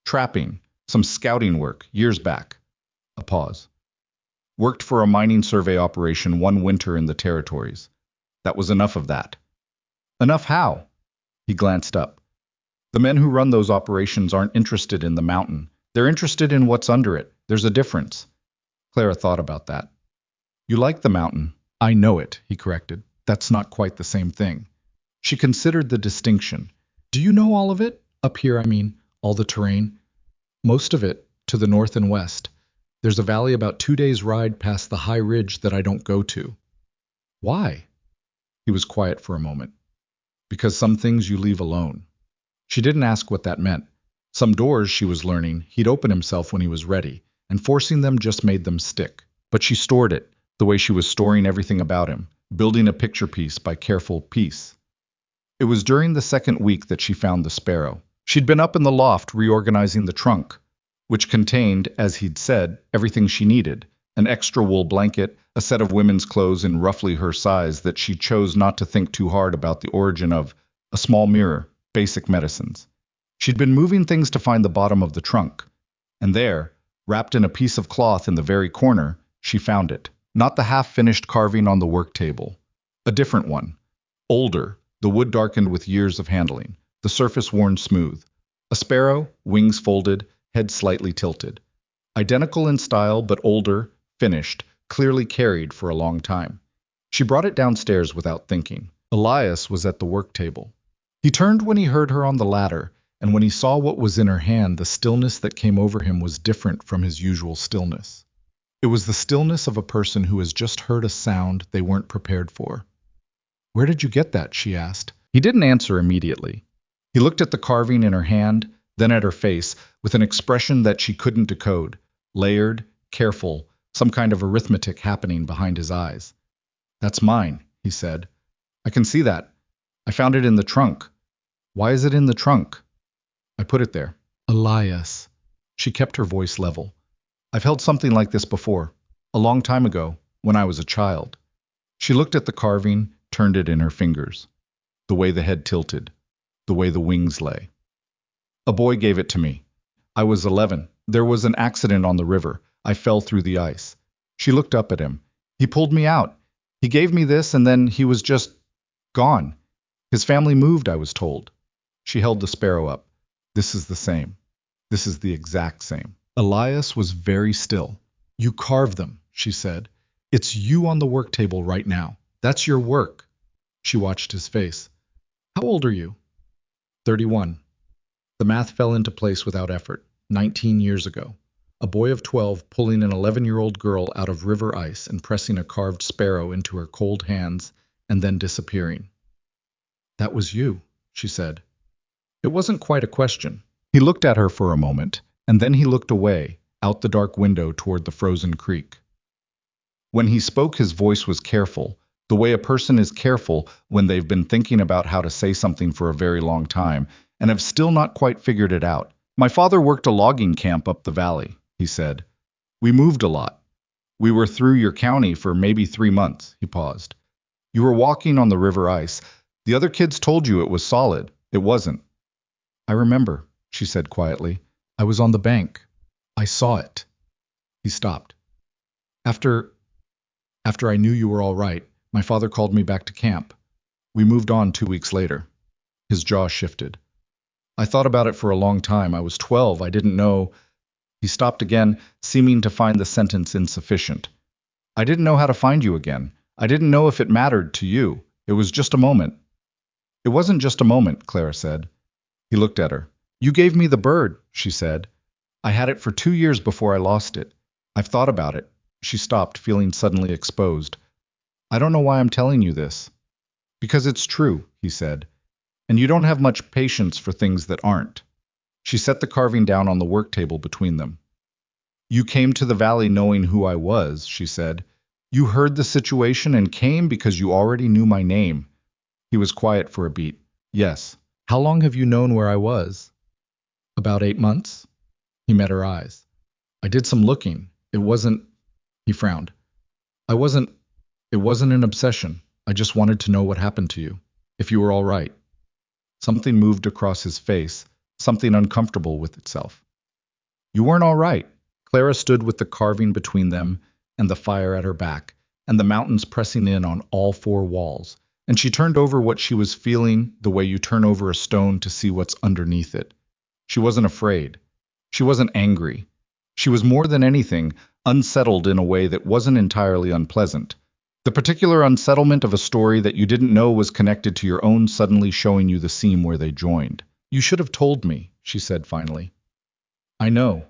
Trapping, some scouting work, years back." A pause. "Worked for a mining survey operation one winter in the territories. That was enough of that." "Enough how?" He glanced up. "The men who run those operations aren't interested in the mountain. They're interested in what's under it. There's a difference." Clara thought about that. You like the mountain. I know it, he corrected. That's not quite the same thing. She considered the distinction. Do you know all of it? Up here, I mean, all the terrain? Most of it, to the north and west. There's a valley about 2 days' ride past the high ridge that I don't go to. Why? He was quiet for a moment. Because some things you leave alone. She didn't ask what that meant. Some doors, she was learning, he'd open himself when he was ready, and forcing them just made them stick. But she stored it, the way she was storing everything about him, building a picture piece by careful piece. It was during the second week that she found the sparrow. She'd been up in the loft reorganizing the trunk, which contained, as he'd said, everything she needed, an extra wool blanket, a set of women's clothes in roughly her size that she chose not to think too hard about the origin of, a small mirror, basic medicines. She'd been moving things to find the bottom of the trunk, and there, wrapped in a piece of cloth in the very corner, she found it. Not the half-finished carving on the work table. A different one. Older, the wood darkened with years of handling, the surface worn smooth. A sparrow, wings folded, head slightly tilted. Identical in style, but older, finished, clearly carried for a long time. She brought it downstairs without thinking. Elias was at the work table. He turned when he heard her on the ladder, and when he saw what was in her hand, the stillness that came over him was different from his usual stillness. It was the stillness of a person who has just heard a sound they weren't prepared for. Where did you get that? She asked. He didn't answer immediately. He looked at the carving in her hand, then at her face, with an expression that she couldn't decode, layered, careful, some kind of arithmetic happening behind his eyes. That's mine, he said. I can see that. I found it in the trunk. Why is it in the trunk? I put it there. Elias. She kept her voice level. I've held something like this before, a long time ago, when I was a child. She looked at the carving, turned it in her fingers. The way the head tilted, the way the wings lay. A boy gave it to me. I was 11. There was an accident on the river. I fell through the ice. She looked up at him. He pulled me out. He gave me this, and then he was just gone. His family moved, I was told. She held the sparrow up. This is the same. This is the exact same. Elias was very still. You carved them, she said. It's you on the work table right now. That's your work. She watched his face. How old are you? 31. The math fell into place without effort. 19 years ago. A boy of 12 pulling an 11-year-old girl out of river ice and pressing a carved sparrow into her cold hands and then disappearing. That was you, she said. It wasn't quite a question. He looked at her for a moment, and then he looked away, out the dark window toward the frozen creek. When he spoke, his voice was careful, the way a person is careful when they've been thinking about how to say something for a very long time and have still not quite figured it out. My father worked a logging camp up the valley, he said. We moved a lot. We were through your county for maybe 3 months, he paused. You were walking on the river ice. The other kids told you it was solid. It wasn't. I remember, she said quietly. I was on the bank. I saw it. He stopped. After I knew you were all right, my father called me back to camp. We moved on 2 weeks later. His jaw shifted. I thought about it for a long time. I was 12. I didn't know. He stopped again, seeming to find the sentence insufficient. I didn't know how to find you again. I didn't know if it mattered to you. It was just a moment. It wasn't just a moment, Clara said. He looked at her. You gave me the bird, she said. I had it for 2 years before I lost it. I've thought about it. She stopped, feeling suddenly exposed. I don't know why I'm telling you this. Because it's true, he said. And you don't have much patience for things that aren't. She set the carving down on the work table between them. You came to the valley knowing who I was, she said. You heard the situation and came because you already knew my name. He was quiet for a beat. Yes. How long have you known where I was? About 8 months. He met her eyes. I did some looking. It wasn't... He frowned. It wasn't an obsession. I just wanted to know what happened to you. If you were all right. Something moved across his face, something uncomfortable with itself. You weren't all right. Clara stood with the carving between them and the fire at her back, and the mountains pressing in on all 4 walls, and she turned over what she was feeling the way you turn over a stone to see what's underneath it. She wasn't afraid. She wasn't angry. She was more than anything, unsettled in a way that wasn't entirely unpleasant. The particular unsettlement of a story that you didn't know was connected to your own suddenly showing you the seam where they joined. You should have told me, she said finally. I know.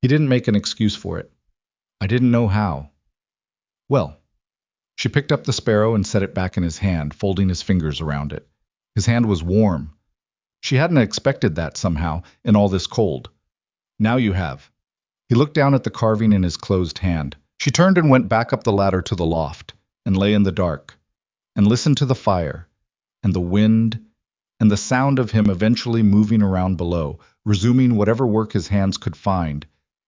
He didn't make an excuse for it. I didn't know how. Well, she picked up the sparrow and set it back in his hand, folding his fingers around it. His hand was warm. She hadn't expected that somehow, in all this cold. Now you have. He looked down at the carving in his closed hand. She turned and went back up the ladder to the loft, and lay in the dark, and listened to the fire, and the wind, and the sound of him eventually moving around below, resuming whatever work his hands could find.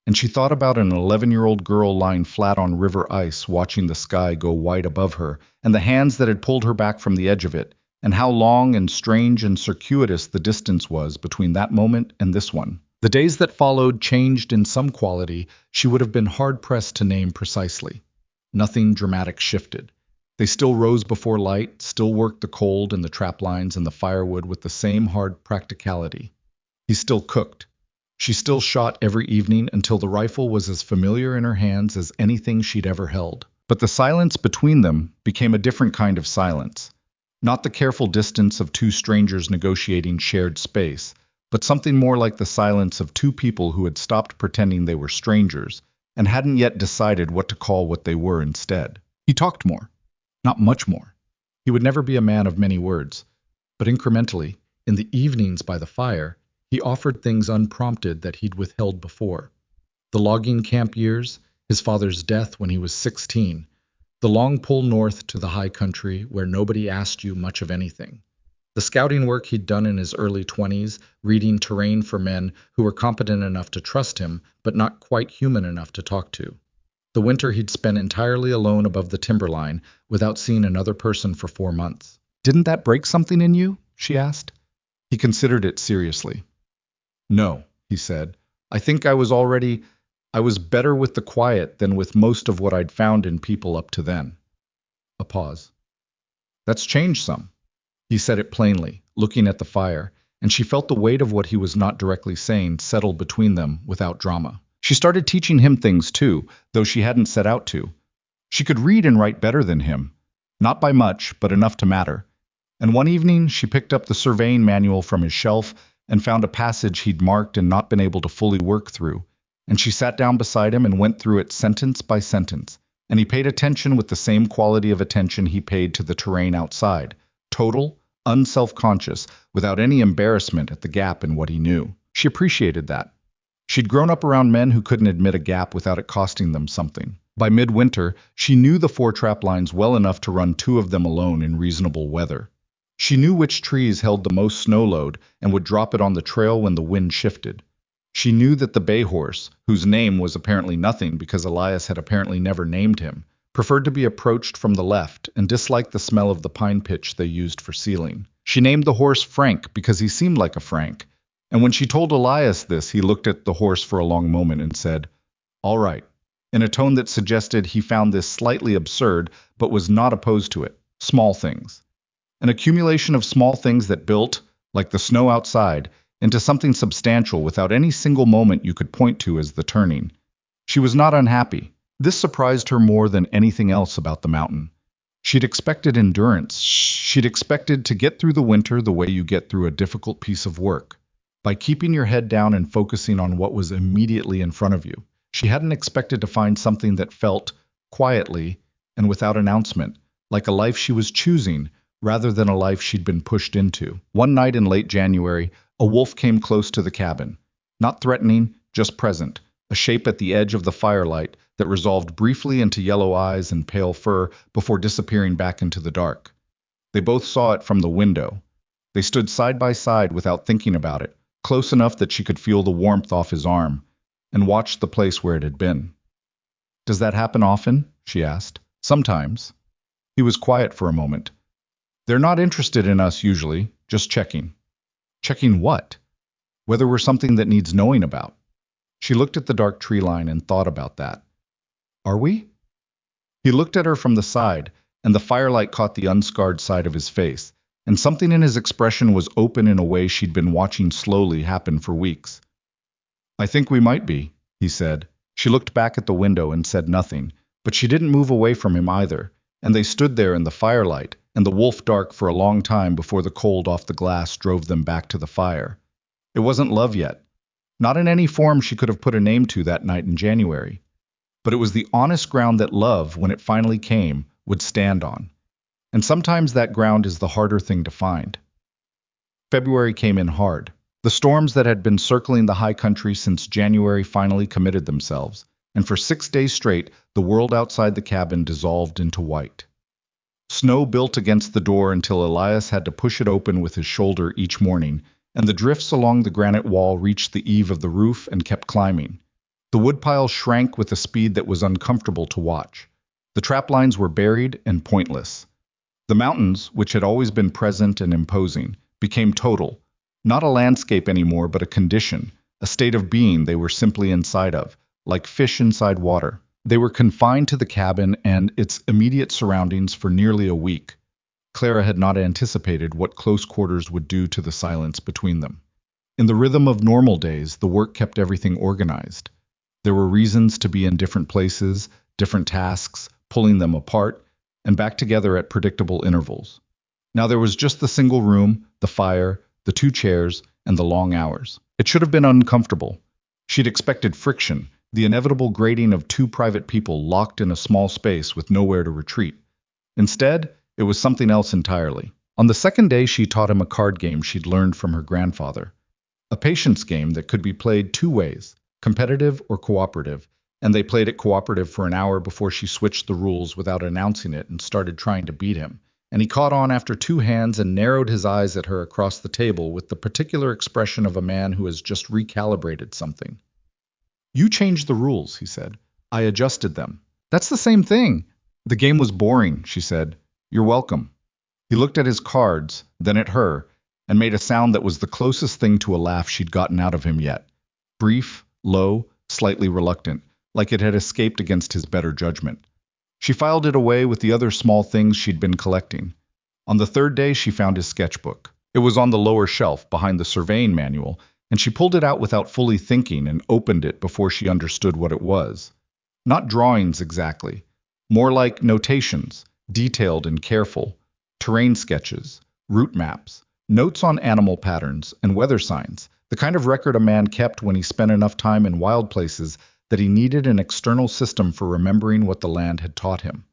And she thought about an 11-year-old girl lying flat on river ice, watching the sky go white above her, and the hands that had pulled her back from the edge of it, and how long and strange and circuitous the distance was between that moment and this one. The days that followed changed in some quality she would have been hard-pressed to name precisely. Nothing dramatic shifted. They still rose before light, still worked the cold and the trap lines and the firewood with the same hard practicality. He still cooked. She still shot every evening until the rifle was as familiar in her hands as anything she'd ever held. But the silence between them became a different kind of silence. Not the careful distance of two strangers negotiating shared space, but something more like the silence of two people who had stopped pretending they were strangers and hadn't yet decided what to call what they were instead. He talked more. Not much more. He would never be a man of many words, but incrementally, in the evenings by the fire, he offered things unprompted that he'd withheld before. The logging camp years, his father's death when he was 16, the long pull north to the high country where nobody asked you much of anything. The scouting work he'd done in his early 20s, reading terrain for men who were competent enough to trust him, but not quite human enough to talk to. The winter he'd spent entirely alone above the timberline, without seeing another person for 4 months. Didn't that break something in you? She asked. He considered it seriously. No, he said. I think I was better with the quiet than with most of what I'd found in people up to then. A pause. That's changed some. He said it plainly, looking at the fire, and she felt the weight of what he was not directly saying settle between them without drama. She started teaching him things too, though she hadn't set out to. She could read and write better than him, not by much, but enough to matter. And one evening she picked up the surveying manual from his shelf and found a passage he'd marked and not been able to fully work through, and she sat down beside him and went through it sentence by sentence, and he paid attention with the same quality of attention he paid to the terrain outside, total, unself-conscious, without any embarrassment at the gap in what he knew. She appreciated that. She'd grown up around men who couldn't admit a gap without it costing them something. By midwinter, she knew the 4 trap lines well enough to run 2 of them alone in reasonable weather. She knew which trees held the most snow load and would drop it on the trail when the wind shifted. She knew that the bay horse, whose name was apparently nothing because Elias had apparently never named him, preferred to be approached from the left and disliked the smell of the pine pitch they used for sealing. She named the horse Frank because he seemed like a Frank, and when she told Elias this, he looked at the horse for a long moment and said, "All right," in a tone that suggested he found this slightly absurd but was not opposed to it. Small things. An accumulation of small things that built, like the snow outside, into something substantial without any single moment you could point to as the turning. She was not unhappy. This surprised her more than anything else about the mountain. She'd expected endurance. She'd expected to get through the winter the way you get through a difficult piece of work, by keeping your head down and focusing on what was immediately in front of you. She hadn't expected to find something that felt, quietly and without announcement, like a life she was choosing, rather than a life she'd been pushed into. One night in late January, a wolf came close to the cabin. Not threatening, just present, a shape at the edge of the firelight that resolved briefly into yellow eyes and pale fur before disappearing back into the dark. They both saw it from the window. They stood side by side without thinking about it, close enough that she could feel the warmth off his arm, and watched the place where it had been. "Does that happen often?" she asked. "Sometimes." He was quiet for a moment. "They're not interested in us usually, just checking." "Checking what?" "Whether we're something that needs knowing about." She looked at the dark tree line and thought about that. "Are we?" He looked at her from the side, and the firelight caught the unscarred side of his face, and something in his expression was open in a way she'd been watching slowly happen for weeks. "I think we might be," he said. She looked back at the window and said nothing, but she didn't move away from him either, and they stood there in the firelight and the wolf dark for a long time before the cold off the glass drove them back to the fire. It wasn't love yet. Not in any form she could have put a name to that night in January. But it was the honest ground that love, when it finally came, would stand on. And sometimes that ground is the harder thing to find. February came in hard. The storms that had been circling the high country since January finally committed themselves, and for 6 days straight, the world outside the cabin dissolved into white. Snow built against the door until Elias had to push it open with his shoulder each morning, and the drifts along the granite wall reached the eave of the roof and kept climbing. The woodpile shrank with a speed that was uncomfortable to watch. The trap lines were buried and pointless. The mountains, which had always been present and imposing, became total. Not a landscape anymore, but a condition, a state of being they were simply inside of, like fish inside water. They were confined to the cabin and its immediate surroundings for nearly a week. Clara had not anticipated what close quarters would do to the silence between them. In the rhythm of normal days, the work kept everything organized. There were reasons to be in different places, different tasks, pulling them apart, and back together at predictable intervals. Now there was just the single room, the fire, the 2 chairs, and the long hours. It should have been uncomfortable. She'd expected friction, the inevitable grating of 2 private people locked in a small space with nowhere to retreat. Instead, it was something else entirely. On the second day, she taught him a card game she'd learned from her grandfather. A patience game that could be played 2 ways, competitive or cooperative, and they played it cooperative for an hour before she switched the rules without announcing it and started trying to beat him. And he caught on after 2 hands and narrowed his eyes at her across the table with the particular expression of a man who has just recalibrated something. "You changed the rules," he said. "I adjusted them." "That's the same thing." "The game was boring," she said. "You're welcome." He looked at his cards, then at her, and made a sound that was the closest thing to a laugh she'd gotten out of him yet. Brief, low, slightly reluctant, like it had escaped against his better judgment. She filed it away with the other small things she'd been collecting. On the 3rd day, she found his sketchbook. It was on the lower shelf, behind the surveying manual, and she pulled it out without fully thinking and opened it before she understood what it was. Not drawings exactly, more like notations, detailed and careful, terrain sketches, route maps, notes on animal patterns and weather signs, the kind of record a man kept when he spent enough time in wild places that he needed an external system for remembering what the land had taught him.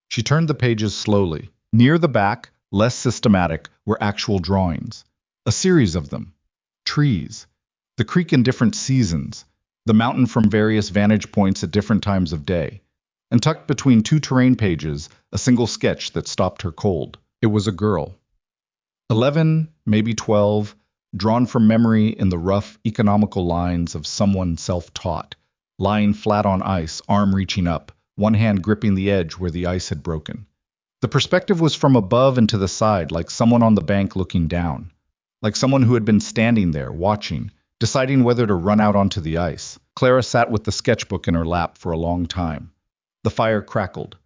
She turned the pages slowly. Near the back, less systematic, were actual drawings. A series of them. Trees. The creek in different seasons. The mountain from various vantage points at different times of day. And tucked between 2 terrain pages, a single sketch that stopped her cold. It was a girl. 11, maybe 12, drawn from memory in the rough, economical lines of someone self-taught. Lying flat on ice, arm reaching up, one hand gripping the edge where the ice had broken. The perspective was from above and to the side, like someone on the bank looking down. Like someone who had been standing there, watching, deciding whether to run out onto the ice. Clara sat with the sketchbook in her lap for a long time. The fire crackled.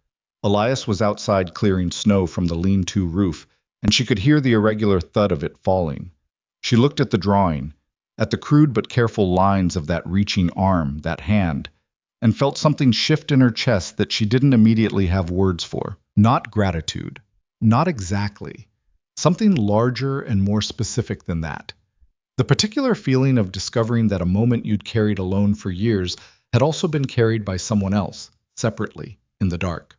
Elias was outside clearing snow from the lean-to roof, and she could hear the irregular thud of it falling. She looked at the drawing, at the crude but careful lines of that reaching arm, that hand, and felt something shift in her chest that she didn't immediately have words for. Not gratitude. Not exactly. Something larger and more specific than that. The particular feeling of discovering that a moment you'd carried alone for years had also been carried by someone else, separately, in the dark.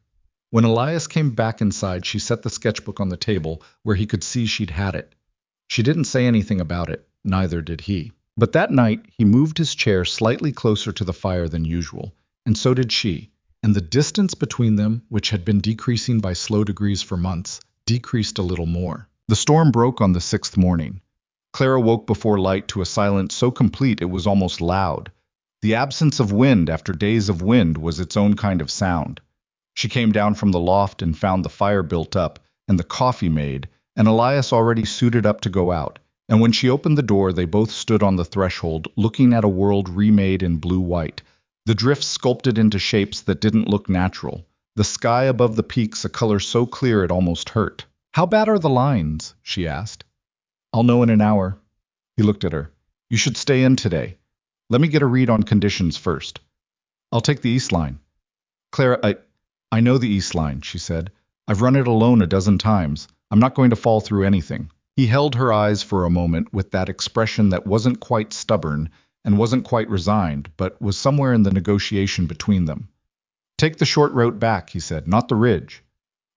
When Elias came back inside, she set the sketchbook on the table where he could see she'd had it. She didn't say anything about it. Neither did he. But that night, he moved his chair slightly closer to the fire than usual, and so did she, and the distance between them, which had been decreasing by slow degrees for months, decreased a little more. The storm broke on the 6th morning. Clara woke before light to a silence so complete it was almost loud. The absence of wind after days of wind was its own kind of sound. She came down from the loft and found the fire built up, and the coffee made, and Elias already suited up to go out. And when she opened the door, they both stood on the threshold, looking at a world remade in blue-white, the drifts sculpted into shapes that didn't look natural, the sky above the peaks a color so clear it almost hurt. "How bad are the lines?" she asked. "I'll know in an hour." He looked at her. "You should stay in today. Let me get a read on conditions first." I'll take the East Line. Clara, I know the East Line, she said. I've run it alone a dozen times. I'm not going to fall through anything. He held her eyes for a moment with that expression that wasn't quite stubborn and wasn't quite resigned, but was somewhere in the negotiation between them. Take the short route back, he said, not the ridge.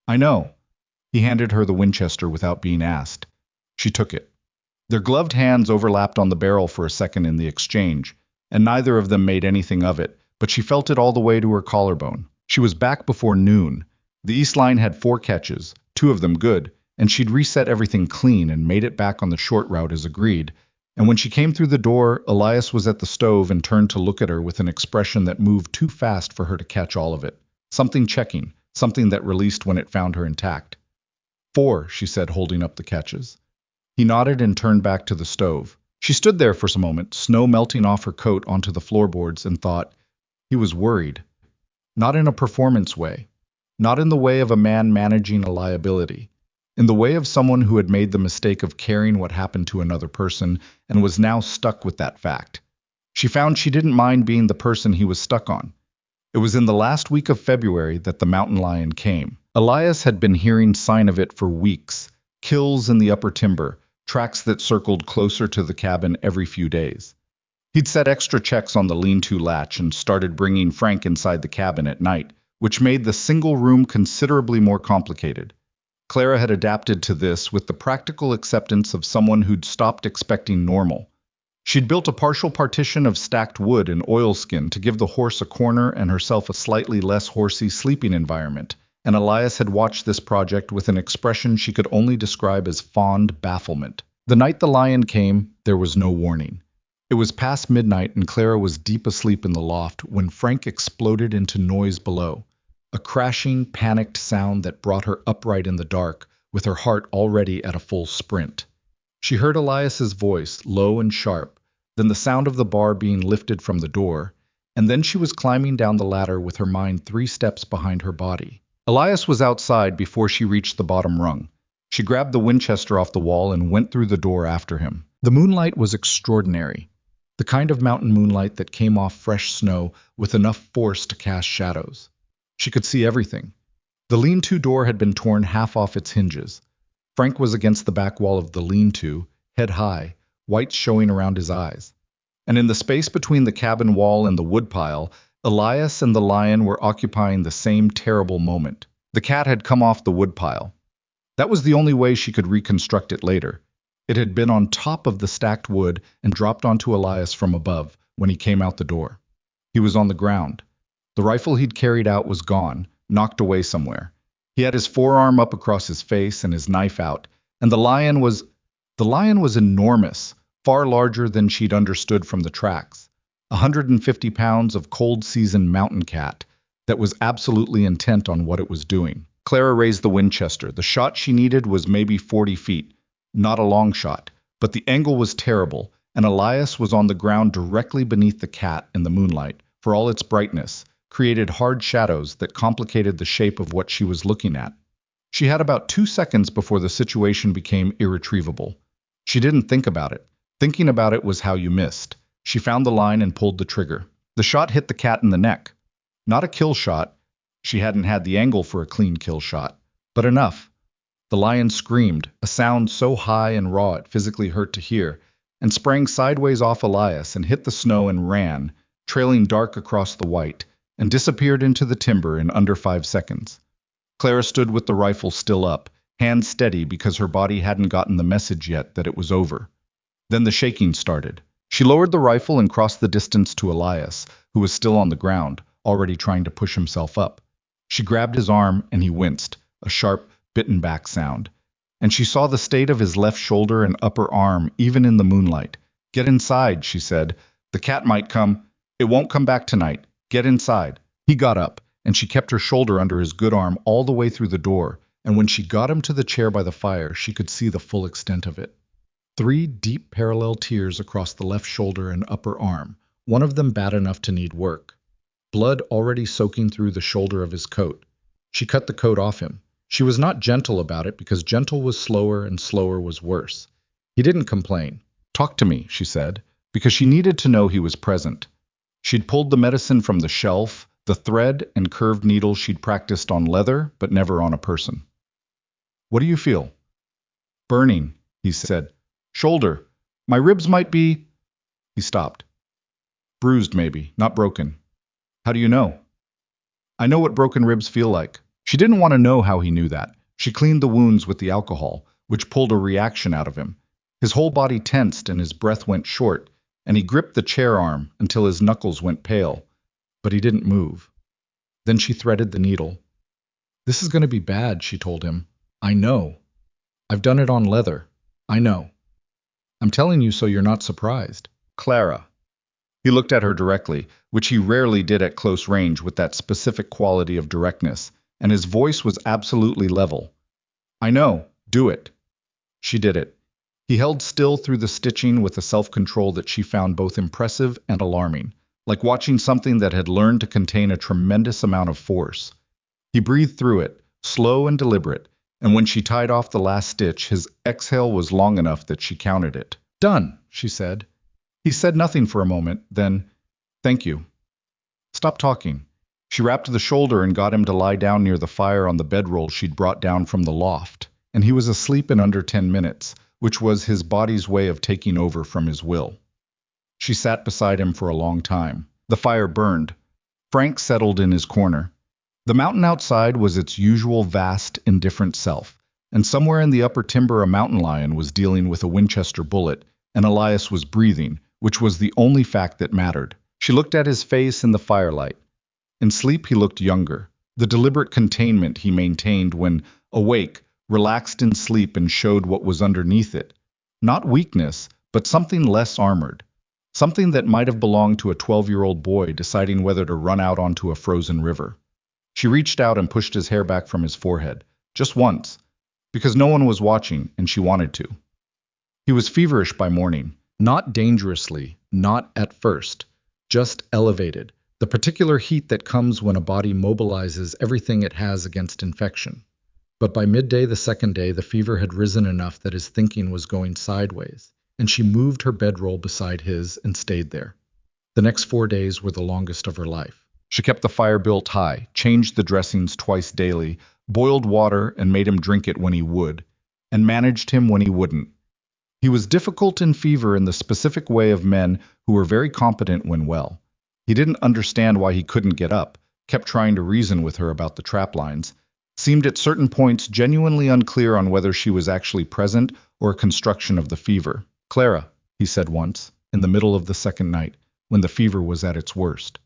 I know. He handed her the Winchester without being asked. She took it. Their gloved hands overlapped on the barrel for a second in the exchange, and neither of them made anything of it, but she felt it all the way to her collarbone. She was back before noon. The East Line had 4 catches, 2 of them good, and she'd reset everything clean and made it back on the short route as agreed. And when she came through the door, Elias was at the stove and turned to look at her with an expression that moved too fast for her to catch all of it. Something checking, something that released when it found her intact. 4, she said, holding up the catches. He nodded and turned back to the stove. She stood there for some moment, snow melting off her coat onto the floorboards, and thought, he was worried. Not in a performance way. Not in the way of a man managing a liability. In the way of someone who had made the mistake of caring what happened to another person and was now stuck with that fact. She found she didn't mind being the person he was stuck on. It was in the last week of February that the mountain lion came. Elias had been hearing sign of it for weeks. Kills in the upper timber, tracks that circled closer to the cabin every few days. He'd set extra checks on the lean-to latch and started bringing Frank inside the cabin at night, which made the single room considerably more complicated. Clara had adapted to this with the practical acceptance of someone who'd stopped expecting normal. She'd built a partial partition of stacked wood and oilskin to give the horse a corner and herself a slightly less horsey sleeping environment, and Elias had watched this project with an expression she could only describe as fond bafflement. The night the lion came, there was no warning. It was past midnight and Clara was deep asleep in the loft when Frank exploded into noise below. A crashing, panicked sound that brought her upright in the dark, with her heart already at a full sprint. She heard Elias's voice, low and sharp, then the sound of the bar being lifted from the door, and then she was climbing down the ladder with her mind 3 steps behind her body. Elias was outside before she reached the bottom rung. She grabbed the Winchester off the wall and went through the door after him. The moonlight was extraordinary. The kind of mountain moonlight that came off fresh snow with enough force to cast shadows. She could see everything. The lean-to door had been torn half off its hinges. Frank was against the back wall of the lean-to, head high, whites showing around his eyes. And in the space between the cabin wall and the woodpile, Elias and the lion were occupying the same terrible moment. The cat had come off the woodpile. That was the only way she could reconstruct it later. It had been on top of the stacked wood and dropped onto Elias from above when he came out the door. He was on the ground. The rifle he'd carried out was gone, knocked away somewhere. He had his forearm up across his face and his knife out, and the lion was enormous, far larger than she'd understood from the tracks. 150 pounds of cold-seasoned mountain cat that was absolutely intent on what it was doing. Clara raised the Winchester. The shot she needed was maybe 40 feet. Not a long shot, but the angle was terrible, and Elias was on the ground directly beneath the cat in the moonlight, for all its brightness, created hard shadows that complicated the shape of what she was looking at. She had about 2 seconds before the situation became irretrievable. She didn't think about it. Thinking about it was how you missed. She found the line and pulled the trigger. The shot hit the cat in the neck. Not a kill shot. She hadn't had the angle for a clean kill shot, but enough. The lion screamed, a sound so high and raw it physically hurt to hear, and sprang sideways off Elias and hit the snow and ran, trailing dark across the white, and disappeared into the timber in under 5 seconds. Clara stood with the rifle still up, hands steady because her body hadn't gotten the message yet that it was over. Then the shaking started. She lowered the rifle and crossed the distance to Elias, who was still on the ground, already trying to push himself up. She grabbed his arm and he winced, a sharp, bitten back sound. And she saw the state of his left shoulder and upper arm even in the moonlight. "Get inside," she said. "The cat might come. It won't come back tonight. Get inside." He got up, and she kept her shoulder under his good arm all the way through the door, and when she got him to the chair by the fire, she could see the full extent of it. 3 deep parallel tears across the left shoulder and upper arm, one of them bad enough to need work. Blood already soaking through the shoulder of his coat. She cut the coat off him. She was not gentle about it because gentle was slower and slower was worse. He didn't complain. "Talk to me," she said, because she needed to know he was present. She'd pulled the medicine from the shelf, the thread and curved needle she'd practiced on leather, but never on a person. What do you feel? Burning, he said. Shoulder. My ribs might be... He stopped. Bruised, maybe, not broken. How do you know? I know what broken ribs feel like. She didn't want to know how he knew that. She cleaned the wounds with the alcohol, which pulled a reaction out of him. His whole body tensed and his breath went short, and he gripped the chair arm until his knuckles went pale. But he didn't move. Then she threaded the needle. This is going to be bad, she told him. I know. I've done it on leather. I know. I'm telling you so you're not surprised. Clara. He looked at her directly, which he rarely did at close range with that specific quality of directness, and his voice was absolutely level. I know. Do it. She did it. He held still through the stitching with a self-control that she found both impressive and alarming, like watching something that had learned to contain a tremendous amount of force. He breathed through it, slow and deliberate, and when she tied off the last stitch, his exhale was long enough that she counted it. Done, she said. He said nothing for a moment, then, thank you. Stop talking. She wrapped the shoulder and got him to lie down near the fire on the bedroll she'd brought down from the loft, and he was asleep in under 10 minutes, which was his body's way of taking over from his will. She sat beside him for a long time. The fire burned. Frank settled in his corner. The mountain outside was its usual vast, indifferent self, and somewhere in the upper timber a mountain lion was dealing with a Winchester bullet, and Elias was breathing, which was the only fact that mattered. She looked at his face in the firelight. In sleep he looked younger. The deliberate containment he maintained when awake relaxed in sleep and showed what was underneath it. Not weakness, but something less armored. Something that might have belonged to a 12-year-old boy deciding whether to run out onto a frozen river. She reached out and pushed his hair back from his forehead, just once, because no one was watching and she wanted to. He was feverish by morning, not dangerously, not at first, just elevated, the particular heat that comes when a body mobilizes everything it has against infection. But by midday the second day, the fever had risen enough that his thinking was going sideways, and she moved her bedroll beside his and stayed there. The next 4 days were the longest of her life. She kept the fire built high, changed the dressings twice daily, boiled water and made him drink it when he would, and managed him when he wouldn't. He was difficult in fever in the specific way of men who were very competent when well. He didn't understand why he couldn't get up, kept trying to reason with her about the trap lines, seemed at certain points genuinely unclear on whether she was actually present or a construction of the fever. Clara, he said once, in the middle of the second night, when the fever was at its worst.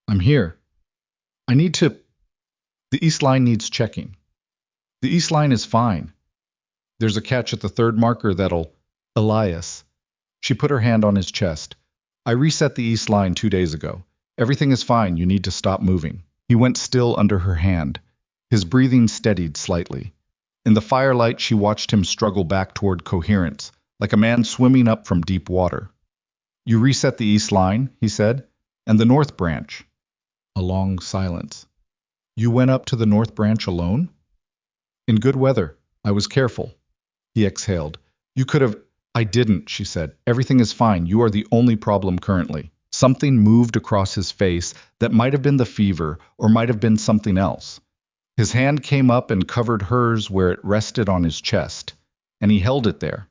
I'm here. I need to... The east line needs checking. The east line is fine. There's a catch at the third marker that'll... Elias. She put her hand on his chest. I reset the east line 2 days ago. Everything is fine. You need to stop moving. He went still under her hand. His breathing steadied slightly. In the firelight, she watched him struggle back toward coherence, like a man swimming up from deep water. You reset the east line, he said, and the north branch. A long silence. You went up to the north branch alone? In good weather. I was careful. He exhaled. You could have... I didn't, she said. Everything is fine. You are the only problem currently. Something moved across his face that might have been the fever or might have been something else. His hand came up and covered hers where it rested on his chest, and he held it there.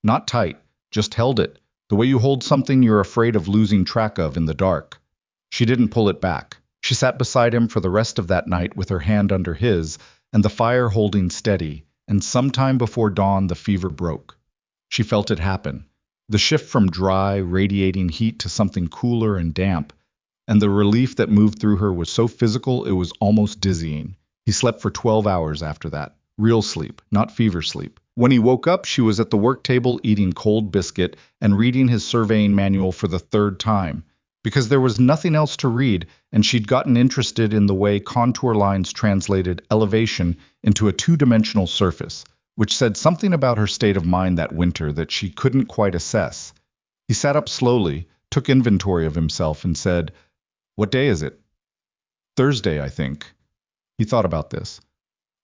Not tight, just held it, the way you hold something you're afraid of losing track of in the dark. She didn't pull it back. She sat beside him for the rest of that night with her hand under his, and the fire holding steady, and sometime before dawn the fever broke. She felt it happen, the shift from dry, radiating heat to something cooler and damp, and the relief that moved through her was so physical it was almost dizzying. He slept for 12 hours after that, real sleep, not fever sleep. When he woke up, she was at the work table eating cold biscuit and reading his surveying manual for the third time, because there was nothing else to read, and she'd gotten interested in the way contour lines translated elevation into a two-dimensional surface, which said something about her state of mind that winter that she couldn't quite assess. He sat up slowly, took inventory of himself, and said, "What day is it?" "Thursday, I think." He thought about this.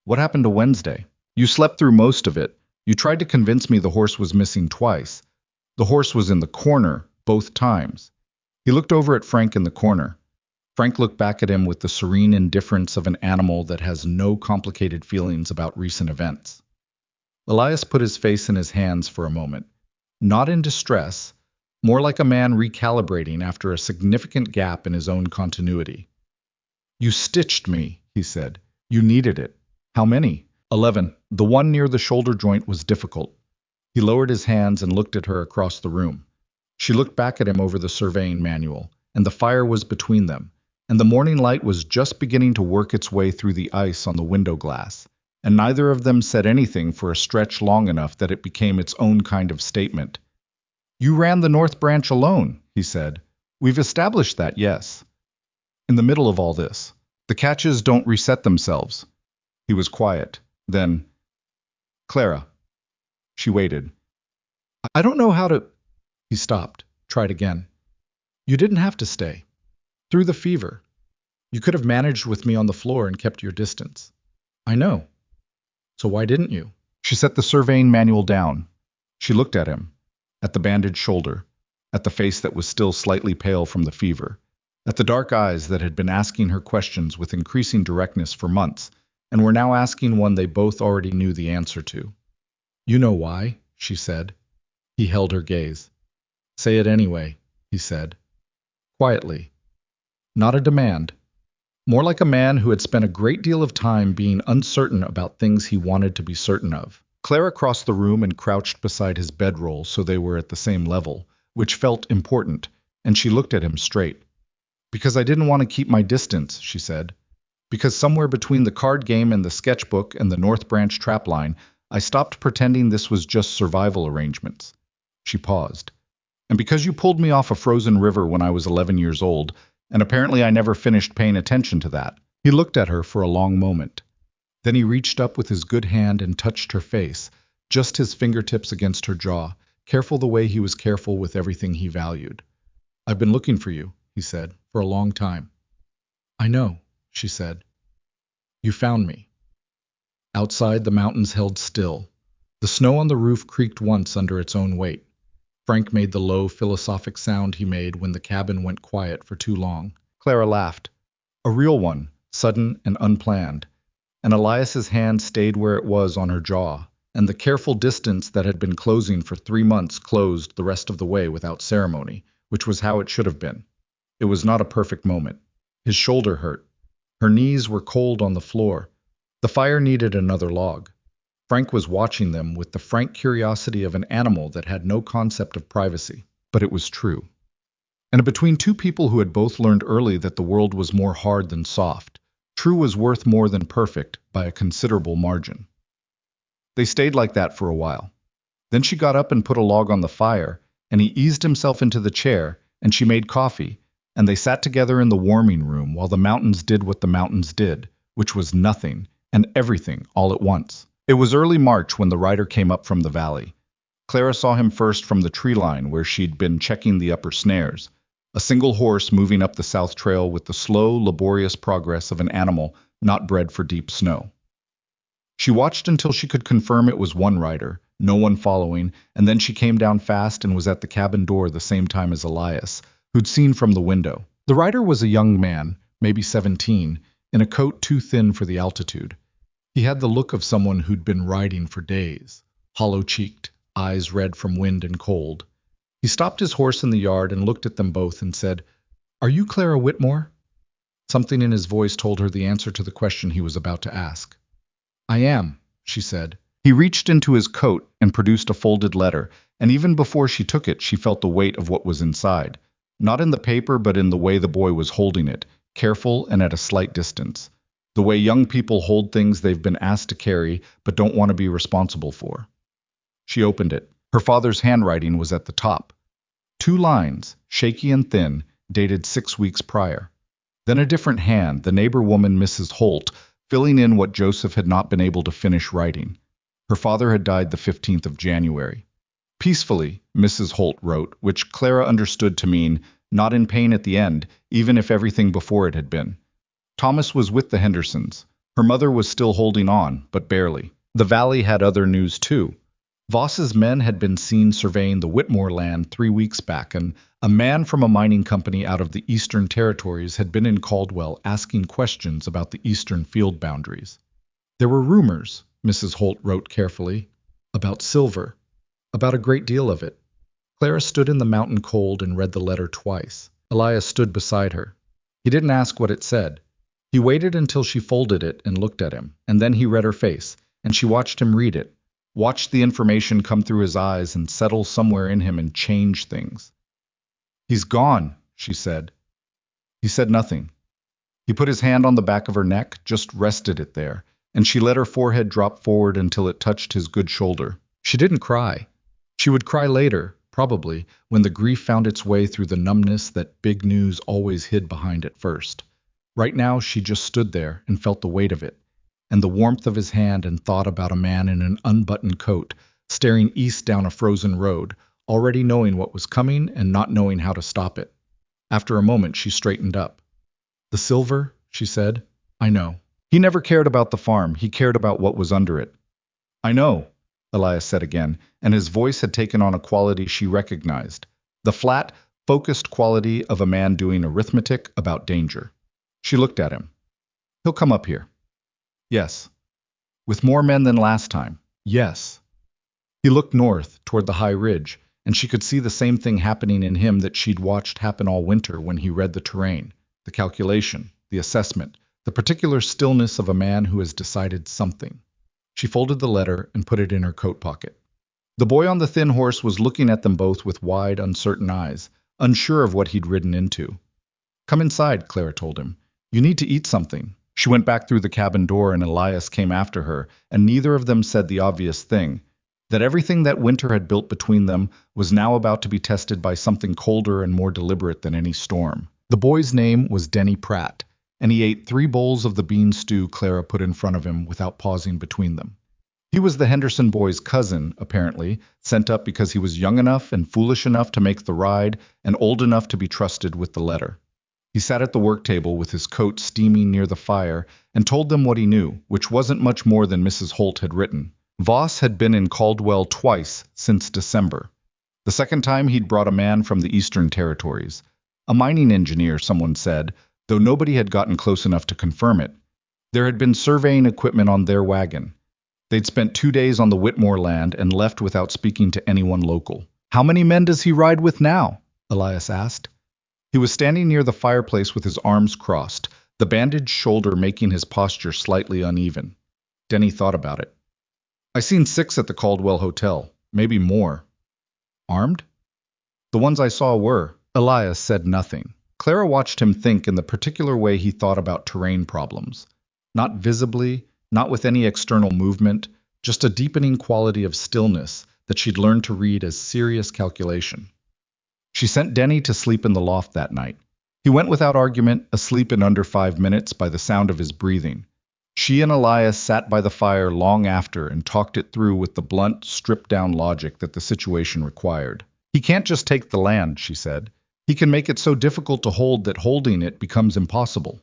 "What happened to Wednesday?" "You slept through most of it. You tried to convince me the horse was missing twice. The horse was in the corner, both times." He looked over at Frank in the corner. Frank looked back at him with the serene indifference of an animal that has no complicated feelings about recent events. Elias put his face in his hands for a moment, not in distress, more like a man recalibrating after a significant gap in his own continuity. "You stitched me," he said. "You needed it. How many?" 11. The one near the shoulder joint was difficult. He lowered his hands and looked at her across the room. She looked back at him over the surveying manual, and the fire was between them, and the morning light was just beginning to work its way through the ice on the window glass, and neither of them said anything for a stretch long enough that it became its own kind of statement. "You ran the North Branch alone," he said. "We've established that, yes." In the middle of all this, the catches don't reset themselves. He was quiet. Then, "Clara." She waited. "I don't know how to—" He stopped, tried again. "You didn't have to stay. Through the fever. You could have managed with me on the floor and kept your distance. I know. So why didn't you?" She set the surveying manual down. She looked at him, at the bandaged shoulder, at the face that was still slightly pale from the fever, at the dark eyes that had been asking her questions with increasing directness for months, and were now asking one they both already knew the answer to. "You know why," she said. He held her gaze. "Say it anyway," he said. Quietly. Not a demand. More like a man who had spent a great deal of time being uncertain about things he wanted to be certain of. Clara crossed the room and crouched beside his bedroll so they were at the same level, which felt important, and she looked at him straight. "Because I didn't want to keep my distance," she said. "Because somewhere between the card game and the sketchbook and the North Branch trapline, I stopped pretending this was just survival arrangements." She paused. "And because you pulled me off a frozen river when I was 11 years old, and apparently I never finished paying attention to that." He looked at her for a long moment. Then he reached up with his good hand and touched her face, just his fingertips against her jaw, careful the way he was careful with everything he valued. "I've been looking for you," he said, "for a long time." "I know," she said. "You found me." Outside, the mountains held still. The snow on the roof creaked once under its own weight. Frank made the low, philosophic sound he made when the cabin went quiet for too long. Clara laughed. A real one, sudden and unplanned. And Elias's hand stayed where it was on her jaw, and the careful distance that had been closing for 3 months closed the rest of the way without ceremony, which was how it should have been. It was not a perfect moment. His shoulder hurt. Her knees were cold on the floor. The fire needed another log. Frank was watching them with the frank curiosity of an animal that had no concept of privacy. But it was true. And between two people who had both learned early that the world was more hard than soft, true was worth more than perfect by a considerable margin. They stayed like that for a while. Then she got up and put a log on the fire, and he eased himself into the chair, and she made coffee, and they sat together in the warming room while the mountains did what the mountains did, which was nothing and everything all at once. It was early March when the rider came up from the valley. Clara saw him first from the tree line where she'd been checking the upper snares, a single horse moving up the south trail with the slow, laborious progress of an animal not bred for deep snow. She watched until she could confirm it was one rider, no one following, and then she came down fast and was at the cabin door the same time as Elias, who'd seen from the window. The rider was a young man, maybe 17, in a coat too thin for the altitude. He had the look of someone who'd been riding for days, hollow-cheeked, eyes red from wind and cold. He stopped his horse in the yard and looked at them both and said, "Are you Clara Whitmore?" Something in his voice told her the answer to the question he was about to ask. "I am," she said. He reached into his coat and produced a folded letter, and even before she took it, she felt the weight of what was inside. Not in the paper, but in the way the boy was holding it, careful and at a slight distance. The way young people hold things they've been asked to carry but don't want to be responsible for. She opened it. Her father's handwriting was at the top. 2 lines, shaky and thin, dated 6 weeks prior. Then a different hand, the neighbor woman Mrs. Holt, filling in what Joseph had not been able to finish writing. Her father had died the 15th of January. Peacefully, Mrs. Holt wrote, which Clara understood to mean not in pain at the end, even if everything before it had been. Thomas was with the Hendersons. Her mother was still holding on, but barely. The valley had other news too. Voss's men had been seen surveying the Whitmore land 3 weeks back, and a man from a mining company out of the Eastern Territories had been in Caldwell asking questions about the eastern field boundaries. There were rumors, Mrs. Holt wrote carefully, about silver, about a great deal of it. Clara stood in the mountain cold and read the letter twice. Elias stood beside her. He didn't ask what it said. He waited until she folded it and looked at him, and then he read her face, and she watched him read it, watched the information come through his eyes and settle somewhere in him and change things. "He's gone," she said. He said nothing. He put his hand on the back of her neck, just rested it there, and she let her forehead drop forward until it touched his good shoulder. She didn't cry. She would cry later, probably, when the grief found its way through the numbness that big news always hid behind at first. Right now she just stood there and felt the weight of it, and the warmth of his hand, and thought about a man in an unbuttoned coat, staring east down a frozen road, already knowing what was coming and not knowing how to stop it. After a moment she straightened up. "The silver," she said. "I know." He never cared about the farm, he cared about what was under it. "I know," Elias said again, and his voice had taken on a quality she recognized, the flat, focused quality of a man doing arithmetic about danger. She looked at him. "He'll come up here." "Yes." "With more men than last time." "Yes." He looked north, toward the high ridge, and she could see the same thing happening in him that she'd watched happen all winter when he read the terrain, the calculation, the assessment, the particular stillness of a man who has decided something. She folded the letter and put it in her coat pocket. The boy on the thin horse was looking at them both with wide, uncertain eyes, unsure of what he'd ridden into. "Come inside," Clara told him. "You need to eat something." She went back through the cabin door and Elias came after her, and neither of them said the obvious thing, that everything that winter had built between them was now about to be tested by something colder and more deliberate than any storm. The boy's name was Denny Pratt, and he ate 3 bowls of the bean stew Clara put in front of him without pausing between them. He was the Henderson boy's cousin, apparently, sent up because he was young enough and foolish enough to make the ride and old enough to be trusted with the letter. He sat at the work table with his coat steaming near the fire and told them what he knew, which wasn't much more than Mrs. Holt had written. Voss had been in Caldwell twice since December. The second time he'd brought a man from the Eastern Territories. A mining engineer, someone said, though nobody had gotten close enough to confirm it. There had been surveying equipment on their wagon. They'd spent 2 days on the Whitmore land and left without speaking to anyone local. "How many men does he ride with now?" Elias asked. He was standing near the fireplace with his arms crossed, the bandaged shoulder making his posture slightly uneven. Denny thought about it. "I seen 6 at the Caldwell Hotel, maybe more." "Armed?" "The ones I saw were." Elias said nothing. Clara watched him think in the particular way he thought about terrain problems. Not visibly, not with any external movement, just a deepening quality of stillness that she'd learned to read as serious calculation. She sent Denny to sleep in the loft that night. He went without argument, asleep in under 5 minutes by the sound of his breathing. She and Elias sat by the fire long after and talked it through with the blunt, stripped-down logic that the situation required. "He can't just take the land," she said. "He can make it so difficult to hold that holding it becomes impossible."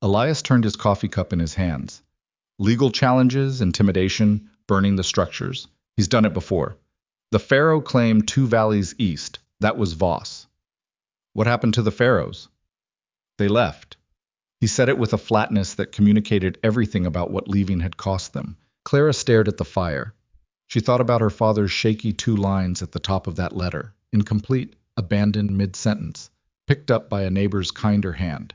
Elias turned his coffee cup in his hands. "Legal challenges, intimidation, burning the structures. He's done it before. The Pharaoh claimed 2 valleys east. That was Voss." "What happened to the Pharaohs?" "They left." He said it with a flatness that communicated everything about what leaving had cost them. Clara stared at the fire. She thought about her father's shaky 2 lines at the top of that letter, incomplete, abandoned mid-sentence, picked up by a neighbor's kinder hand.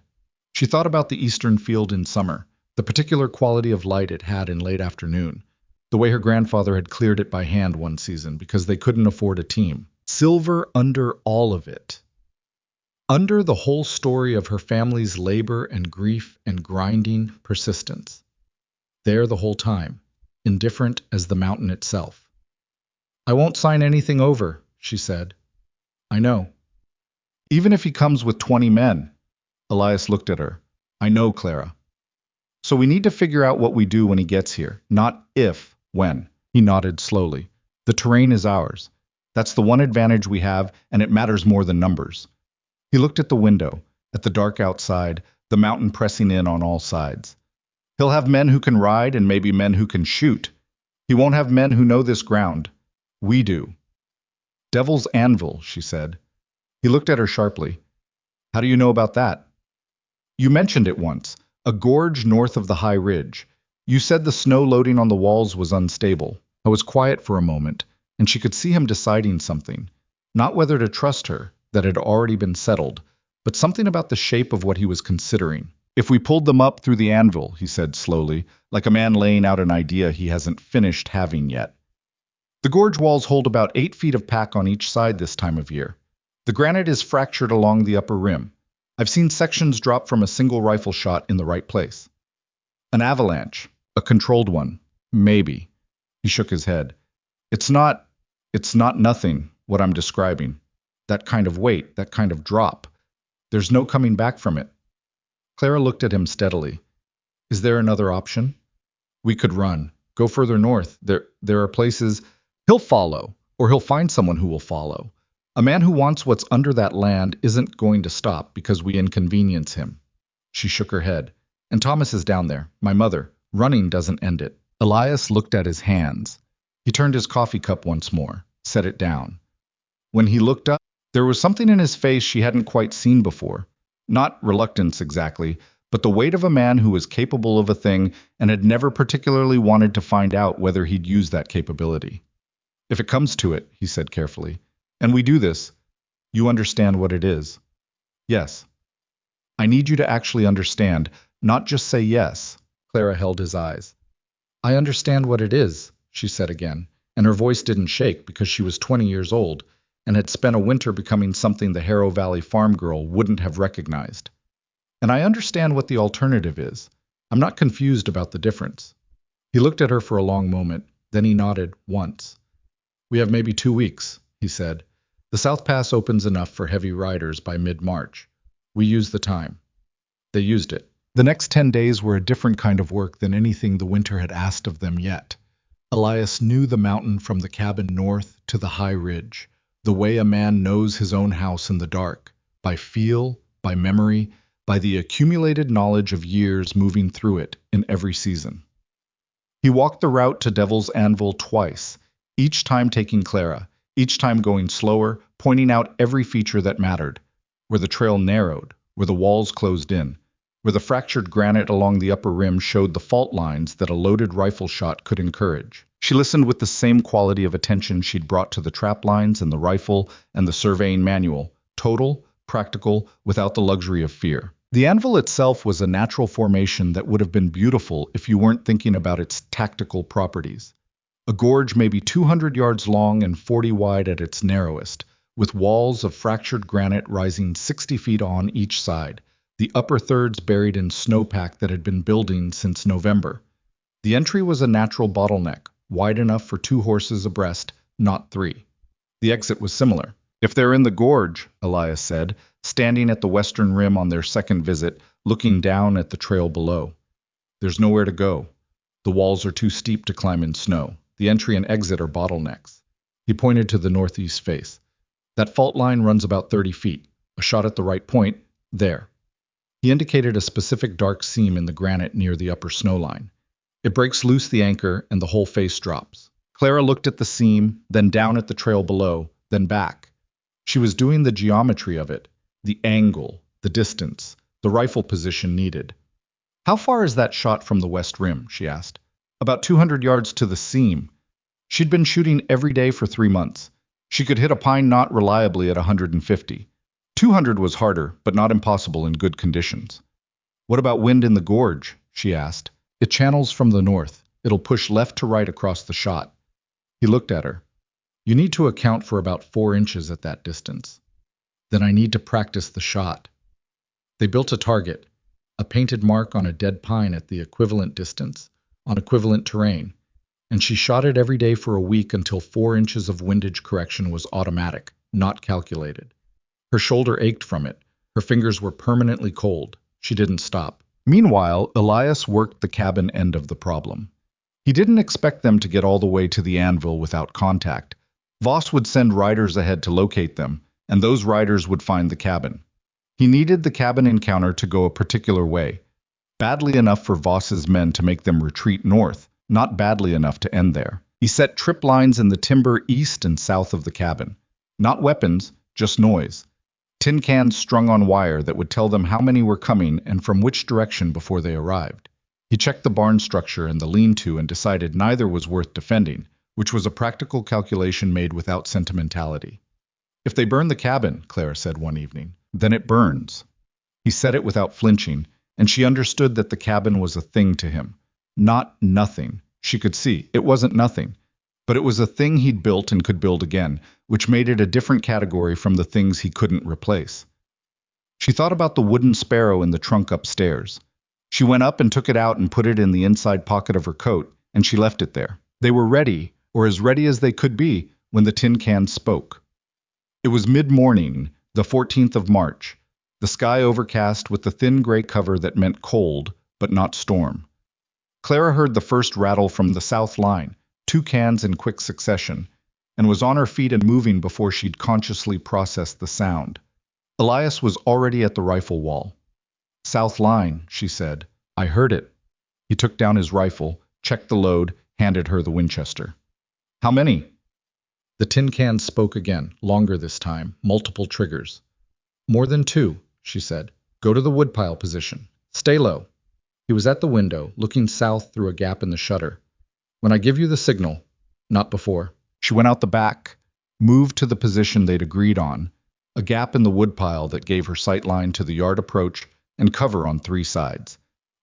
She thought about the eastern field in summer, the particular quality of light it had in late afternoon, the way her grandfather had cleared it by hand one season because they couldn't afford a team. Silver under all of it. Under the whole story of her family's labor and grief and grinding persistence. There the whole time, indifferent as the mountain itself. "I won't sign anything over," she said. "I know." "Even if he comes with 20 men." Elias looked at her. "I know, Clara." "So we need to figure out what we do when he gets here, not if, when." He nodded slowly. "The terrain is ours. That's the one advantage we have, and it matters more than numbers." He looked at the window, at the dark outside, the mountain pressing in on all sides. "He'll have men who can ride and maybe men who can shoot. He won't have men who know this ground. We do. Devil's Anvil, she said. He looked at her sharply. How do you know about that? You mentioned it once. A gorge north of the high ridge. You said the snow loading on the walls was unstable. I was quiet for a moment, and she could see him deciding something. Not whether to trust her, that had already been settled, but something about the shape of what he was considering. If we pulled them up through the anvil, he said slowly, like a man laying out an idea he hasn't finished having yet. The gorge walls hold about 8 feet of pack on each side this time of year. The granite is fractured along the upper rim. I've seen sections drop from a single rifle shot in the right place. An avalanche. A controlled one. Maybe. He shook his head. It's not nothing, what I'm describing. That kind of weight, that kind of drop. There's no coming back from it. Clara looked at him steadily. Is there another option? We could run. Go further north. There are places. He'll follow, or he'll find someone who will follow. A man who wants what's under that land isn't going to stop because we inconvenience him. She shook her head. And Thomas is down there, my mother. Running doesn't end it. Elias looked at his hands. He turned his coffee cup once more, set it down. When he looked up, there was something in his face she hadn't quite seen before. Not reluctance exactly, but the weight of a man who was capable of a thing and had never particularly wanted to find out whether he'd use that capability. If it comes to it, he said carefully, and we do this, you understand what it is. Yes. I need you to actually understand, not just say yes. Clara held his eyes. I understand what it is, she said again, and her voice didn't shake because she was 20 years old and had spent a winter becoming something the Harrow Valley farm girl wouldn't have recognized. And I understand what the alternative is. I'm not confused about the difference. He looked at her for a long moment, then he nodded once. We have maybe 2 weeks, he said. The South Pass opens enough for heavy riders by mid-March. We use the time. They used it. The next 10 days were a different kind of work than anything the winter had asked of them yet. Elias knew the mountain from the cabin north to the high ridge, the way a man knows his own house in the dark, by feel, by memory, by the accumulated knowledge of years moving through it in every season. He walked the route to Devil's Anvil twice, each time taking Clara, each time going slower, pointing out every feature that mattered, where the trail narrowed, where the walls closed in, where the fractured granite along the upper rim showed the fault lines that a loaded rifle shot could encourage. She listened with the same quality of attention she'd brought to the trap lines and the rifle and the surveying manual, total, practical, without the luxury of fear. The anvil itself was a natural formation that would have been beautiful if you weren't thinking about its tactical properties. A gorge maybe 200 yards long and 40 wide at its narrowest, with walls of fractured granite rising 60 feet on each side, the upper thirds buried in snowpack that had been building since November. The entry was a natural bottleneck, wide enough for 2 horses abreast, not 3. The exit was similar. If they're in the gorge, Elias said, standing at the western rim on their second visit, looking down at the trail below. There's nowhere to go. The walls are too steep to climb in snow. The entry and exit are bottlenecks. He pointed to the northeast face. That fault line runs about 30 feet. A shot at the right point, there. He indicated a specific dark seam in the granite near the upper snow line. It breaks loose the anchor and the whole face drops. Clara looked at the seam, then down at the trail below, then back. She was doing the geometry of it, the angle, the distance, the rifle position needed. How far is that shot from the west rim? She asked. About 200 yards to the seam. She'd been shooting every day for 3 months. She could hit a pine knot reliably at 150. 200 was harder, but not impossible in good conditions. What about wind in the gorge? She asked. It channels from the north. It'll push left to right across the shot. He looked at her. You need to account for about 4 inches at that distance. Then I need to practice the shot. They built a target, a painted mark on a dead pine at the equivalent distance, on equivalent terrain, and she shot it every day for a week until 4 inches of windage correction was automatic, not calculated. Her shoulder ached from it. Her fingers were permanently cold. She didn't stop. Meanwhile, Elias worked the cabin end of the problem. He didn't expect them to get all the way to the anvil without contact. Voss would send riders ahead to locate them, and those riders would find the cabin. He needed the cabin encounter to go a particular way, badly enough for Voss's men to make them retreat north, not badly enough to end there. He set trip lines in the timber east and south of the cabin. Not weapons, just noise. Tin cans strung on wire that would tell them how many were coming and from which direction before they arrived. He checked the barn structure and the lean-to and decided neither was worth defending, which was a practical calculation made without sentimentality. If they burn the cabin, Clara said one evening, then it burns. He said it without flinching, and she understood that the cabin was a thing to him. Not nothing. She could see it wasn't nothing, but it was a thing he'd built and could build again, which made it a different category from the things he couldn't replace. She thought about the wooden sparrow in the trunk upstairs. She went up and took it out and put it in the inside pocket of her coat, and she left it there. They were ready, or as ready as they could be, when the tin can spoke. It was mid-morning, the 14th of March, the sky overcast with the thin gray cover that meant cold, but not storm. Clara heard the first rattle from the south line, 2 cans in quick succession, and was on her feet and moving before she'd consciously processed the sound. Elias was already at the rifle wall. "South line," she said. "I heard it." He took down his rifle, checked the load, handed her the Winchester. "How many?" The tin can spoke again, longer this time, multiple triggers. "More than 2, she said. "Go to the woodpile position. Stay low." He was at the window, looking south through a gap in the shutter. "When I give you the signal." "Not before." She went out the back, moved to the position they'd agreed on, a gap in the woodpile that gave her sight line to the yard approach and cover on 3 sides,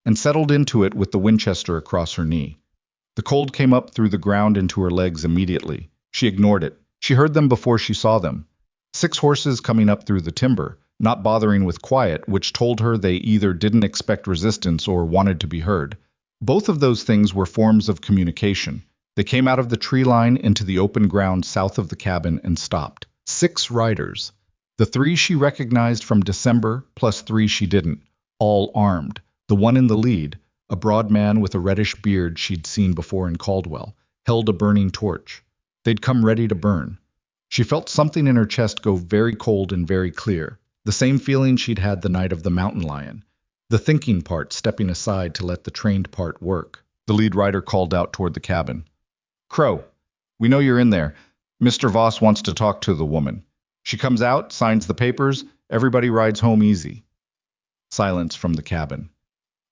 and settled into it with the Winchester across her knee. The cold came up through the ground into her legs immediately. She ignored it. She heard them before she saw them. 6 horses coming up through the timber, not bothering with quiet, which told her they either didn't expect resistance or wanted to be heard. Both of those things were forms of communication. They came out of the tree line into the open ground south of the cabin and stopped. 6 riders. The 3 she recognized from December, plus 3 she didn't, all armed. The one in the lead, a broad man with a reddish beard she'd seen before in Caldwell, held a burning torch. They'd come ready to burn. She felt something in her chest go very cold and very clear. The same feeling she'd had the night of the mountain lion. The thinking part stepping aside to let the trained part work. The lead rider called out toward the cabin. "Crow, we know you're in there. Mr. Voss wants to talk to the woman. She comes out, signs the papers, everybody rides home easy." Silence from the cabin.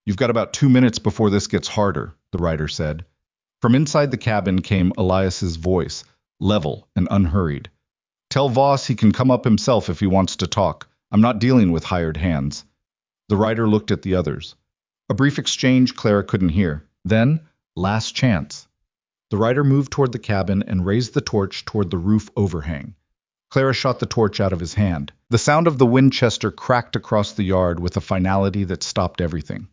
"You've got about 2 minutes before this gets harder," the rider said. From inside the cabin came Elias's voice, level and unhurried. "Tell Voss he can come up himself if he wants to talk. I'm not dealing with hired hands." The rider looked at the others. A brief exchange Clara couldn't hear. Then, last chance. The rider moved toward the cabin and raised the torch toward the roof overhang. Clara shot the torch out of his hand. The sound of the Winchester cracked across the yard with a finality that stopped everything.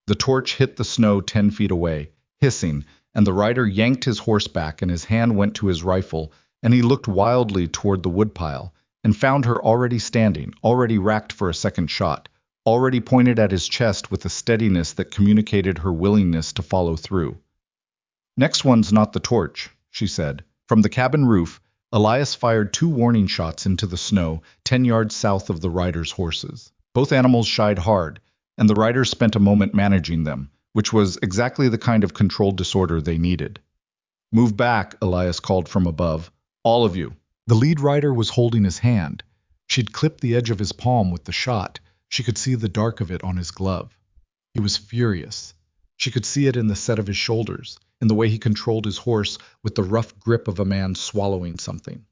The torch hit the snow 10 feet away, hissing, and the rider yanked his horse back and his hand went to his rifle, and he looked wildly toward the woodpile, and found her already standing, already racked for a second shot, already pointed at his chest with a steadiness that communicated her willingness to follow through. "Next one's not the torch," she said. From the cabin roof, Elias fired 2 warning shots into the snow 10 yards south of the rider's horses. Both animals shied hard, and the rider spent a moment managing them, which was exactly the kind of controlled disorder they needed. "Move back," Elias called from above. "All of you." The lead rider was holding his hand. She'd clipped the edge of his palm with the shot. She could see the dark of it on his glove. He was furious. She could see it in the set of his shoulders, in the way he controlled his horse with the rough grip of a man swallowing something.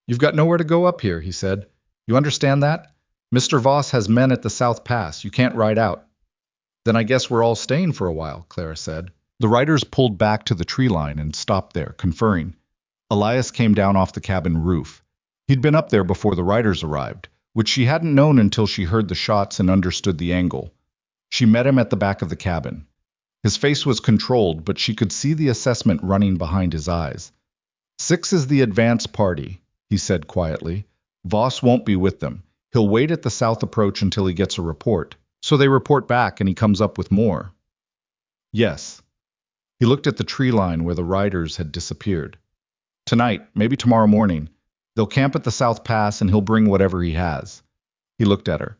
"You've got nowhere to go up here," he said. "You understand that? Mr. Voss has men at the South Pass. You can't ride out." "Then I guess we're all staying for a while," Clara said. The riders pulled back to the tree line and stopped there, conferring. Elias came down off the cabin roof. He'd been up there before the riders arrived, which she hadn't known until she heard the shots and understood the angle. She met him at the back of the cabin. His face was controlled, but she could see the assessment running behind his eyes. "6 is the advance party," he said quietly. "Voss won't be with them. He'll wait at the south approach until he gets a report. So they report back and he comes up with more." "Yes." He looked at the tree line where the riders had disappeared. "Tonight, maybe tomorrow morning, they'll camp at the South Pass and he'll bring whatever he has." He looked at her.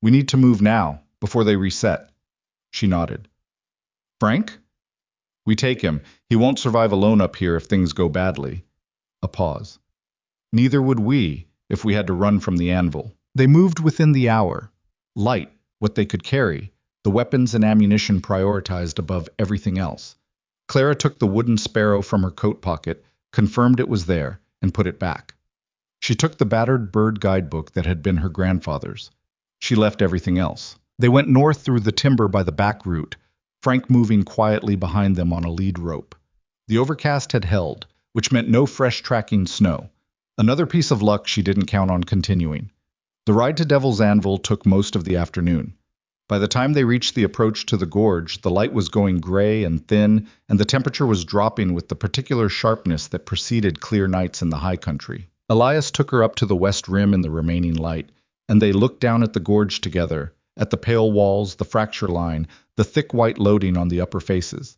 "We need to move now, before they reset." She nodded. "Frank?" We take him. He won't survive alone up here if things go badly. A pause. Neither would we if we had to run from the anvil. They moved within the hour. Light, what they could carry, the weapons and ammunition prioritized above everything else. Clara took the wooden sparrow from her coat pocket, confirmed it was there, and put it back. She took the battered bird guidebook that had been her grandfather's. She left everything else. They went north through the timber by the back route, Frank moving quietly behind them on a lead rope. The overcast had held, which meant no fresh tracking snow. Another piece of luck she didn't count on continuing. The ride to Devil's Anvil took most of the afternoon. By the time they reached the approach to the gorge, the light was going gray and thin, and the temperature was dropping with the particular sharpness that preceded clear nights in the high country. Elias took her up to the west rim in the remaining light, and they looked down at the gorge together, at the pale walls, the fracture line, the thick white loading on the upper faces.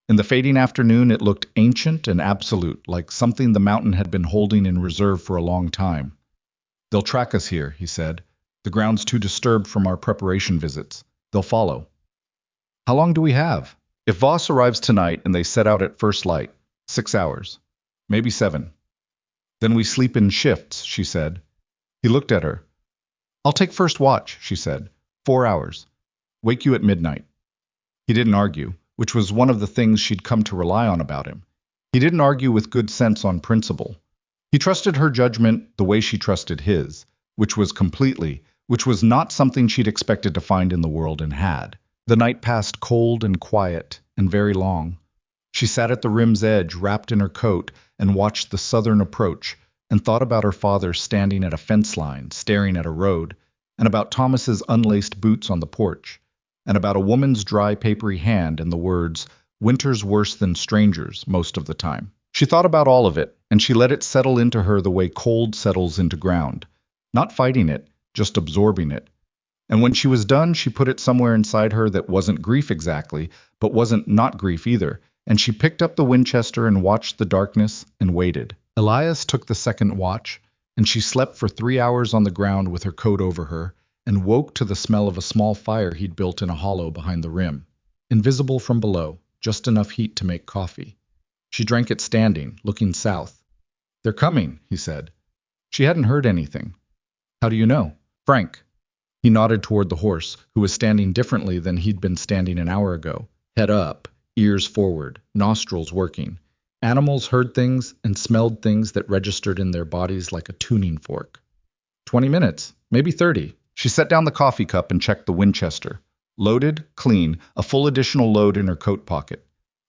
In the fading afternoon, it looked ancient and absolute, like something the mountain had been holding in reserve for a long time. "They'll track us here," he said. "The ground's too disturbed from our preparation visits. They'll follow." "How long do we have?" "If Voss arrives tonight and they set out at first light, 6 hours. Maybe 7. "Then we sleep in shifts," she said. He looked at her. "I'll take first watch," she said. 4 hours. Wake you at midnight." He didn't argue, which was one of the things she'd come to rely on about him. He didn't argue with good sense on principle. He trusted her judgment the way she trusted his, which was not something she'd expected to find in the world and had. The night passed cold and quiet and very long. She sat at the rim's edge, wrapped in her coat, and watched the southern approach, and thought about her father standing at a fence line, staring at a road, and about Thomas's unlaced boots on the porch, and about a woman's dry, papery hand and the words, "Winter's worse than strangers," most of the time. She thought about all of it, and she let it settle into her the way cold settles into ground, not fighting it, just absorbing it. And when she was done, she put it somewhere inside her that wasn't grief exactly, but wasn't not grief either, and she picked up the Winchester and watched the darkness and waited. Elias took the second watch, and she slept for 3 hours on the ground with her coat over her, and woke to the smell of a small fire he'd built in a hollow behind the rim. Invisible from below, just enough heat to make coffee. She drank it standing, looking south. "They're coming," he said. She hadn't heard anything. "How do you know?" "Frank." He nodded toward the horse, who was standing differently than he'd been standing an hour ago. Head up, ears forward, nostrils working. Animals heard things and smelled things that registered in their bodies like a tuning fork. 20 minutes, maybe 30. She set down the coffee cup and checked the Winchester. Loaded, clean, a full additional load in her coat pocket.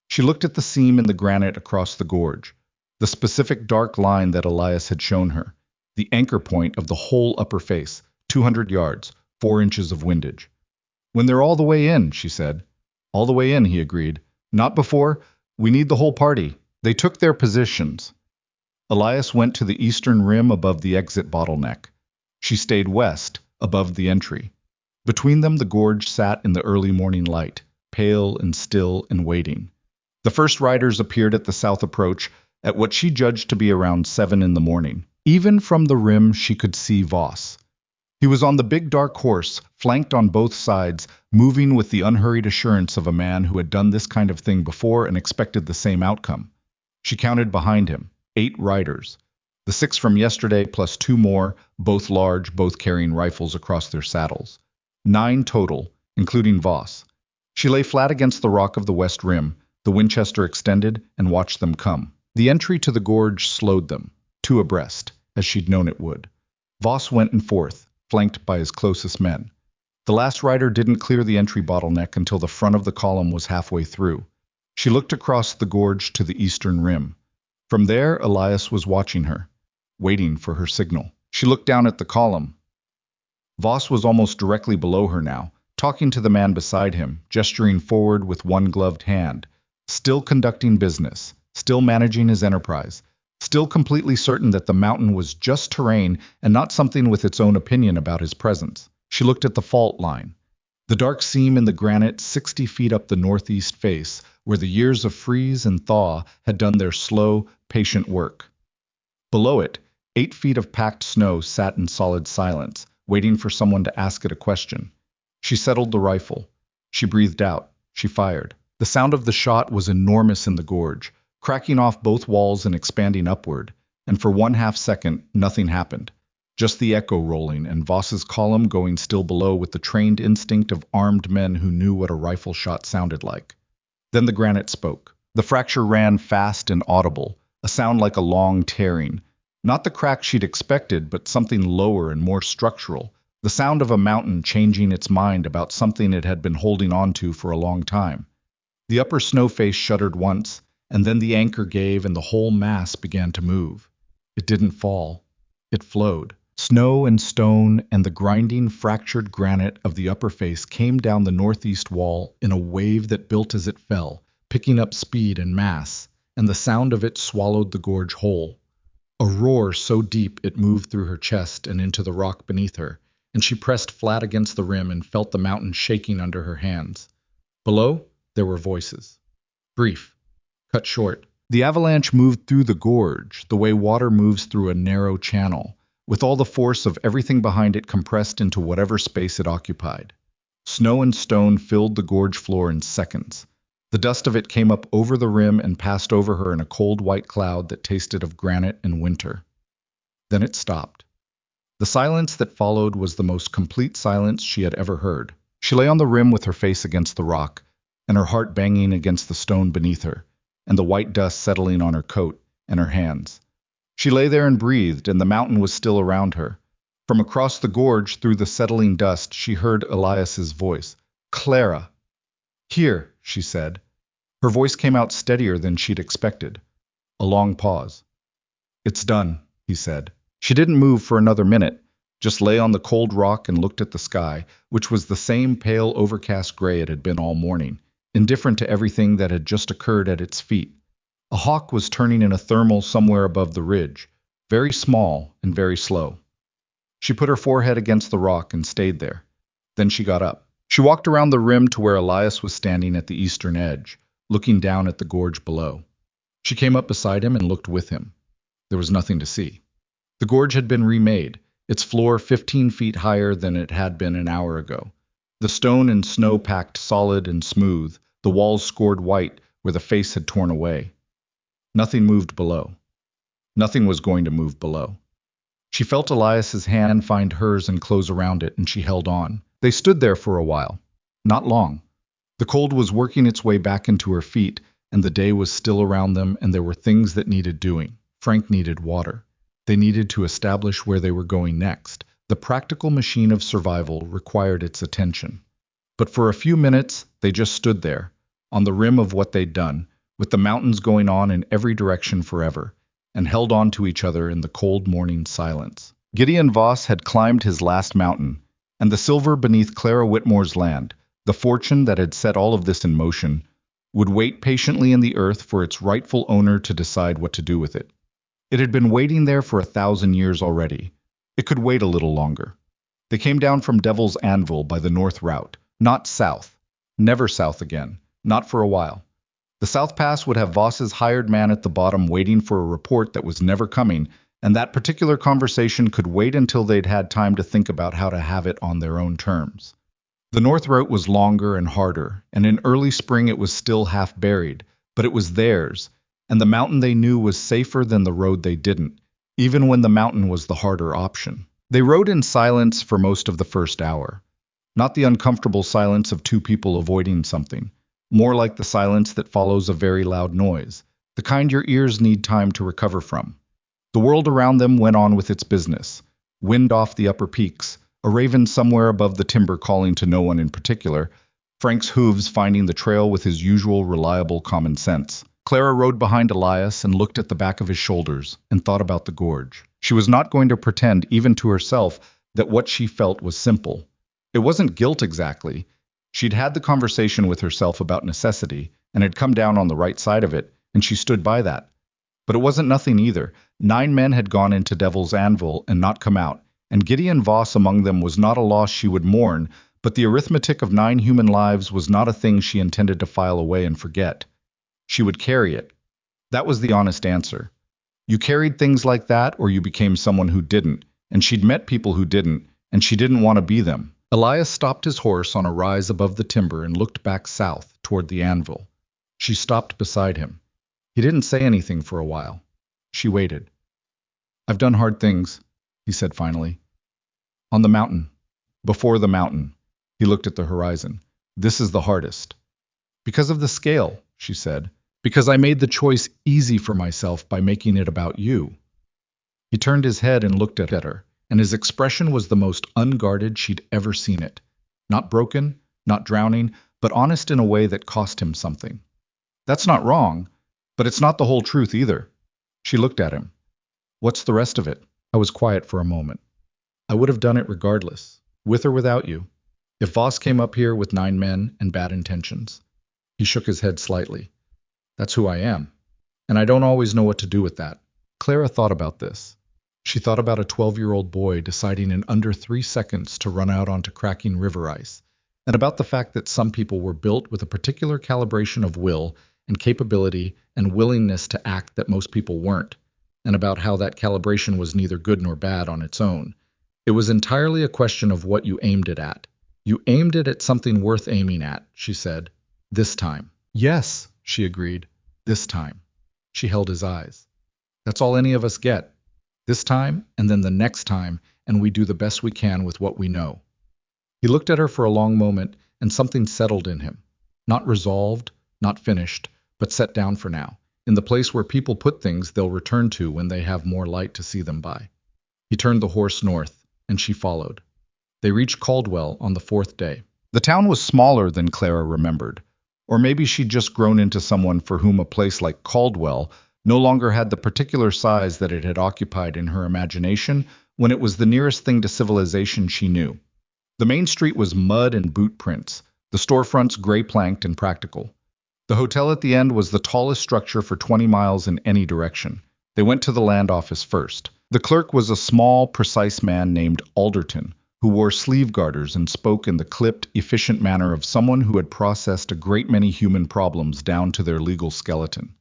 She looked at the seam in the granite across the gorge, the specific dark line that Elias had shown her, the anchor point of the whole upper face, 200 yards, 4 inches of windage. "When they're all the way in," she said. "All the way in," he agreed. "Not before. We need the whole party." They took their positions. Elias went to the eastern rim above the exit bottleneck. She stayed west, above the entry. Between them the gorge sat in the early morning light, pale and still and waiting. The first riders appeared at the south approach at what she judged to be around 7 in the morning. Even from the rim she could see Voss. He was on the big dark horse, flanked on both sides, moving with the unhurried assurance of a man who had done this kind of thing before and expected the same outcome. She counted behind him, 8 riders. The 6 from yesterday plus 2 more, both large, both carrying rifles across their saddles. 9 total, including Voss. She lay flat against the rock of the west rim, the Winchester extended, and watched them come. The entry to the gorge slowed them, 2 abreast, as she'd known it would. Voss went in fourth, flanked by his closest men. The last rider didn't clear the entry bottleneck until the front of the column was halfway through. She looked across the gorge to the eastern rim. From there, Elias was watching her, waiting for her signal. She looked down at the column. Voss was almost directly below her now, talking to the man beside him, gesturing forward with one gloved hand, still conducting business, still managing his enterprise, still completely certain that the mountain was just terrain and not something with its own opinion about his presence. She looked at the fault line, the dark seam in the granite 60 feet up the northeast face, where the years of freeze and thaw had done their slow, patient work. Below it, 8 feet of packed snow sat in solid silence, waiting for someone to ask it a question. She settled the rifle. She breathed out. She fired. The sound of the shot was enormous in the gorge, cracking off both walls and expanding upward, and for 1/2 second, nothing happened. Just the echo rolling and Voss's column going still below with the trained instinct of armed men who knew what a rifle shot sounded like. Then the granite spoke. The fracture ran fast and audible, a sound like a long tearing. Not the crack she'd expected, but something lower and more structural, the sound of a mountain changing its mind about something it had been holding on to for a long time. The upper snow face shuddered once, and then the anchor gave and the whole mass began to move. It didn't fall. It flowed. Snow and stone and the grinding, fractured granite of the upper face came down the northeast wall in a wave that built as it fell, picking up speed and mass, and the sound of it swallowed the gorge whole. A roar so deep it moved through her chest and into the rock beneath her, and she pressed flat against the rim and felt the mountain shaking under her hands. Below, there were voices. Brief. Cut short. The avalanche moved through the gorge, the way water moves through a narrow channel, with all the force of everything behind it compressed into whatever space it occupied. Snow and stone filled the gorge floor in seconds. The dust of it came up over the rim and passed over her in a cold white cloud that tasted of granite and winter. Then it stopped. The silence that followed was the most complete silence she had ever heard. She lay on the rim with her face against the rock, and her heart banging against the stone beneath her, and the white dust settling on her coat and her hands. She lay there and breathed, and the mountain was still around her. From across the gorge, through the settling dust, she heard Elias's voice. "Clara." "Here," she said. Her voice came out steadier than she'd expected. A long pause. "It's done," he said. She didn't move for another minute, just lay on the cold rock and looked at the sky, which was the same pale, overcast gray it had been all morning, indifferent to everything that had just occurred at its feet. A hawk was turning in a thermal somewhere above the ridge, very small and very slow. She put her forehead against the rock and stayed there. Then she got up. She walked around the rim to where Elias was standing at the eastern edge, looking down at the gorge below. She came up beside him and looked with him. There was nothing to see. The gorge had been remade, its floor 15 feet higher than it had been an hour ago. The stone and snow packed solid and smooth, the walls scored white where the face had torn away. Nothing moved below. Nothing was going to move below. She felt Elias's hand find hers and close around it, and she held on. They stood there for a while. Not long. The cold was working its way back into her feet, and the day was still around them, and there were things that needed doing. Frank needed water. They needed to establish where they were going next. The practical machine of survival required its attention. But for a few minutes, they just stood there, on the rim of what they'd done, with the mountains going on in every direction forever, and held on to each other in the cold morning silence. Gideon Voss had climbed his last mountain, and the silver beneath Clara Whitmore's land, the fortune that had set all of this in motion, would wait patiently in the earth for its rightful owner to decide what to do with it. It had been waiting there for 1,000 years already. It could wait a little longer. They came down from Devil's Anvil by the north route, not south. Never south again, not for a while. The South Pass would have Voss's hired man at the bottom waiting for a report that was never coming, and that particular conversation could wait until they'd had time to think about how to have it on their own terms. The north route was longer and harder, and in early spring it was still half buried, but it was theirs, and the mountain they knew was safer than the road they didn't, even when the mountain was the harder option. They rode in silence for most of the first hour. Not the uncomfortable silence of two people avoiding something, more like the silence that follows a very loud noise, the kind your ears need time to recover from. The world around them went on with its business. Wind off the upper peaks, a raven somewhere above the timber calling to no one in particular, Frank's hooves finding the trail with his usual reliable common sense. Clara rode behind Elias and looked at the back of his shoulders and thought about the gorge. She was not going to pretend, even to herself, that what she felt was simple. It wasn't guilt exactly. She'd had the conversation with herself about necessity and had come down on the right side of it, and she stood by that. But it wasn't nothing either. 9 men had gone into Devil's Anvil and not come out, and Gideon Voss among them was not a loss she would mourn, but the arithmetic of 9 human lives was not a thing she intended to file away and forget. She would carry it. That was the honest answer. You carried things like that, or you became someone who didn't, and she'd met people who didn't, and she didn't want to be them. Elias stopped his horse on a rise above the timber and looked back south, toward the anvil. She stopped beside him. He didn't say anything for a while. She waited. "I've done hard things," he said finally. "On the mountain. Before the mountain." He looked at the horizon. "This is the hardest." "Because of the scale," she said. "Because I made the choice easy for myself by making it about you." He turned his head and looked at her, and his expression was the most unguarded she'd ever seen it. Not broken, not drowning, but honest in a way that cost him something. "That's not wrong, but it's not the whole truth either." She looked at him. "What's the rest of it?" I was quiet for a moment. "I would have done it regardless, with or without you. If Voss came up here with 9 men and bad intentions." He shook his head slightly. "That's who I am, and I don't always know what to do with that." Clara thought about this. She thought about a 12-year-old boy deciding in under 3 seconds to run out onto cracking river ice, and about the fact that some people were built with a particular calibration of will and capability and willingness to act that most people weren't, and about how that calibration was neither good nor bad on its own. It was entirely a question of what you aimed it at. "You aimed it at something worth aiming at," she said. "This time." "Yes," she agreed. "This time." She held his eyes. "That's all any of us get. This time, and then the next time, and we do the best we can with what we know." He looked at her for a long moment, and something settled in him. Not resolved, not finished, but set down for now, in the place where people put things they'll return to when they have more light to see them by. He turned the horse north, and she followed. They reached Caldwell on the 4th day. The town was smaller than Clara remembered, or maybe she'd just grown into someone for whom a place like Caldwell no longer had the particular size that it had occupied in her imagination when it was the nearest thing to civilization she knew. The main street was mud and boot prints, the storefronts gray-planked and practical. The hotel at the end was the tallest structure for 20 miles in any direction. They went to the land office first. The clerk was a small, precise man named Alderton, who wore sleeve garters and spoke in the clipped, efficient manner of someone who had processed a great many human problems down to their legal skeleton.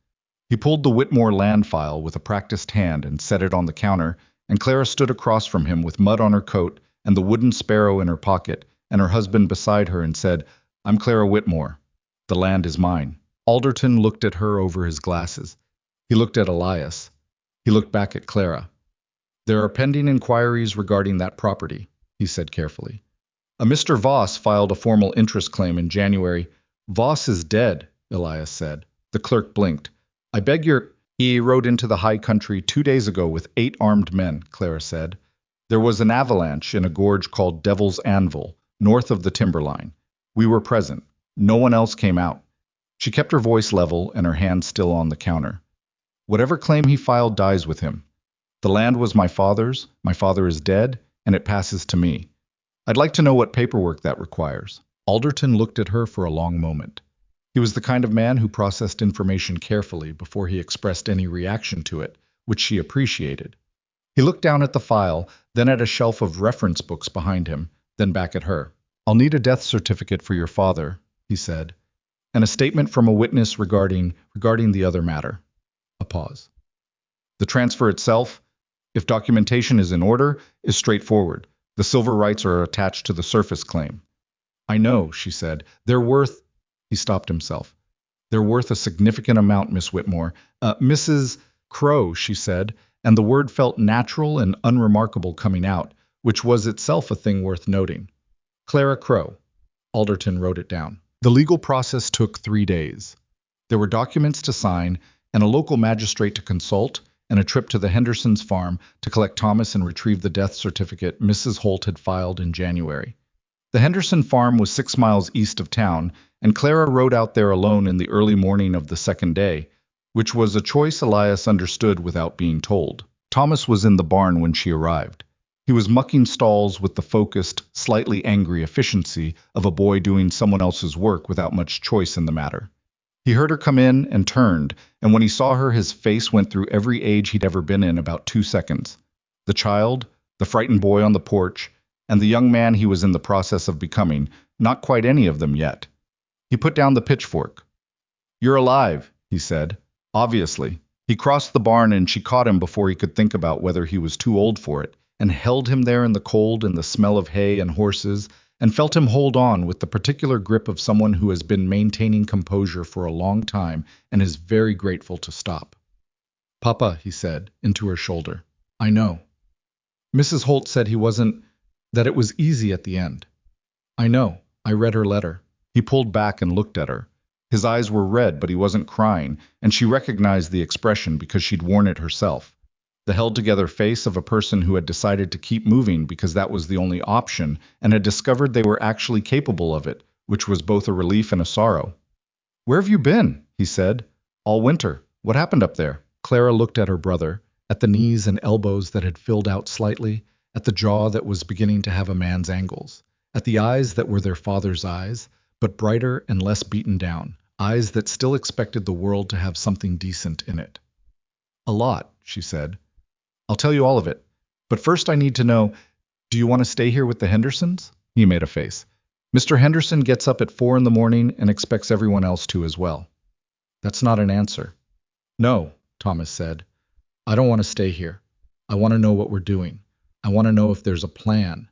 He pulled the Whitmore land file with a practiced hand and set it on the counter, and Clara stood across from him with mud on her coat and the wooden sparrow in her pocket, and her husband beside her, and said, "I'm Clara Whitmore. The land is mine." Alderton looked at her over his glasses. He looked at Elias. He looked back at Clara. "There are pending inquiries regarding that property," he said carefully. "A Mr. Voss filed a formal interest claim in January." "Voss is dead," Elias said. The clerk blinked. "I beg your—" "He rode into the high country 2 days ago with 8 armed men," Clara said. "There was an avalanche in a gorge called Devil's Anvil, north of the timberline. We were present. No one else came out." She kept her voice level and her hand still on the counter. "Whatever claim he filed dies with him. The land was my father's, my father is dead, and it passes to me. I'd like to know what paperwork that requires." Alderton looked at her for a long moment. He was the kind of man who processed information carefully before he expressed any reaction to it, which she appreciated. He looked down at the file, then at a shelf of reference books behind him, then back at her. "I'll need a death certificate for your father," he said, "and a statement from a witness regarding the other matter." A pause. "The transfer itself, if documentation is in order, is straightforward. The silver rights are attached to the surface claim." "I know," she said. "They're worth—" He stopped himself. "They're worth a significant amount, Miss Whitmore." "Mrs. Crow," she said, and the word felt natural and unremarkable coming out, which was itself a thing worth noting. "Clara Crow." Alderton wrote it down. The legal process took 3 days. There were documents to sign, and a local magistrate to consult, and a trip to the Hendersons' farm to collect Thomas and retrieve the death certificate Mrs. Holt had filed in January. The Henderson farm was 6 miles east of town, and Clara rode out there alone in the early morning of the 2nd day, which was a choice Elias understood without being told. Thomas was in the barn when she arrived. He was mucking stalls with the focused, slightly angry efficiency of a boy doing someone else's work without much choice in the matter. He heard her come in and turned, and when he saw her, his face went through every age he'd ever been in about 2 seconds. The child, the frightened boy on the porch, and the young man he was in the process of becoming, not quite any of them yet. He put down the pitchfork. "You're alive," he said. "Obviously." He crossed the barn and she caught him before he could think about whether he was too old for it, and held him there in the cold and the smell of hay and horses, and felt him hold on with the particular grip of someone who has been maintaining composure for a long time and is very grateful to stop. "Papa," he said, into her shoulder. "I know." Mrs. Holt said that it was easy at the end. "I know. I read her letter." He pulled back and looked at her. His eyes were red, but he wasn't crying, and she recognized the expression because she'd worn it herself. The held-together face of a person who had decided to keep moving because that was the only option, and had discovered they were actually capable of it, which was both a relief and a sorrow. "Where have you been?" he said. "All winter. What happened up there?" Clara looked at her brother, at the knees and elbows that had filled out slightly, at the jaw that was beginning to have a man's angles, at the eyes that were their father's eyes, but brighter and less beaten down, eyes that still expected the world to have something decent in it. "A lot," she said. "I'll tell you all of it. But first I need to know, do you want to stay here with the Hendersons?" He made a face. "Mr. Henderson gets up at 4 in the morning and expects everyone else to as well." "That's not an answer." "No," Thomas said. "I don't want to stay here. I want to know what we're doing. I want to know if there's a plan."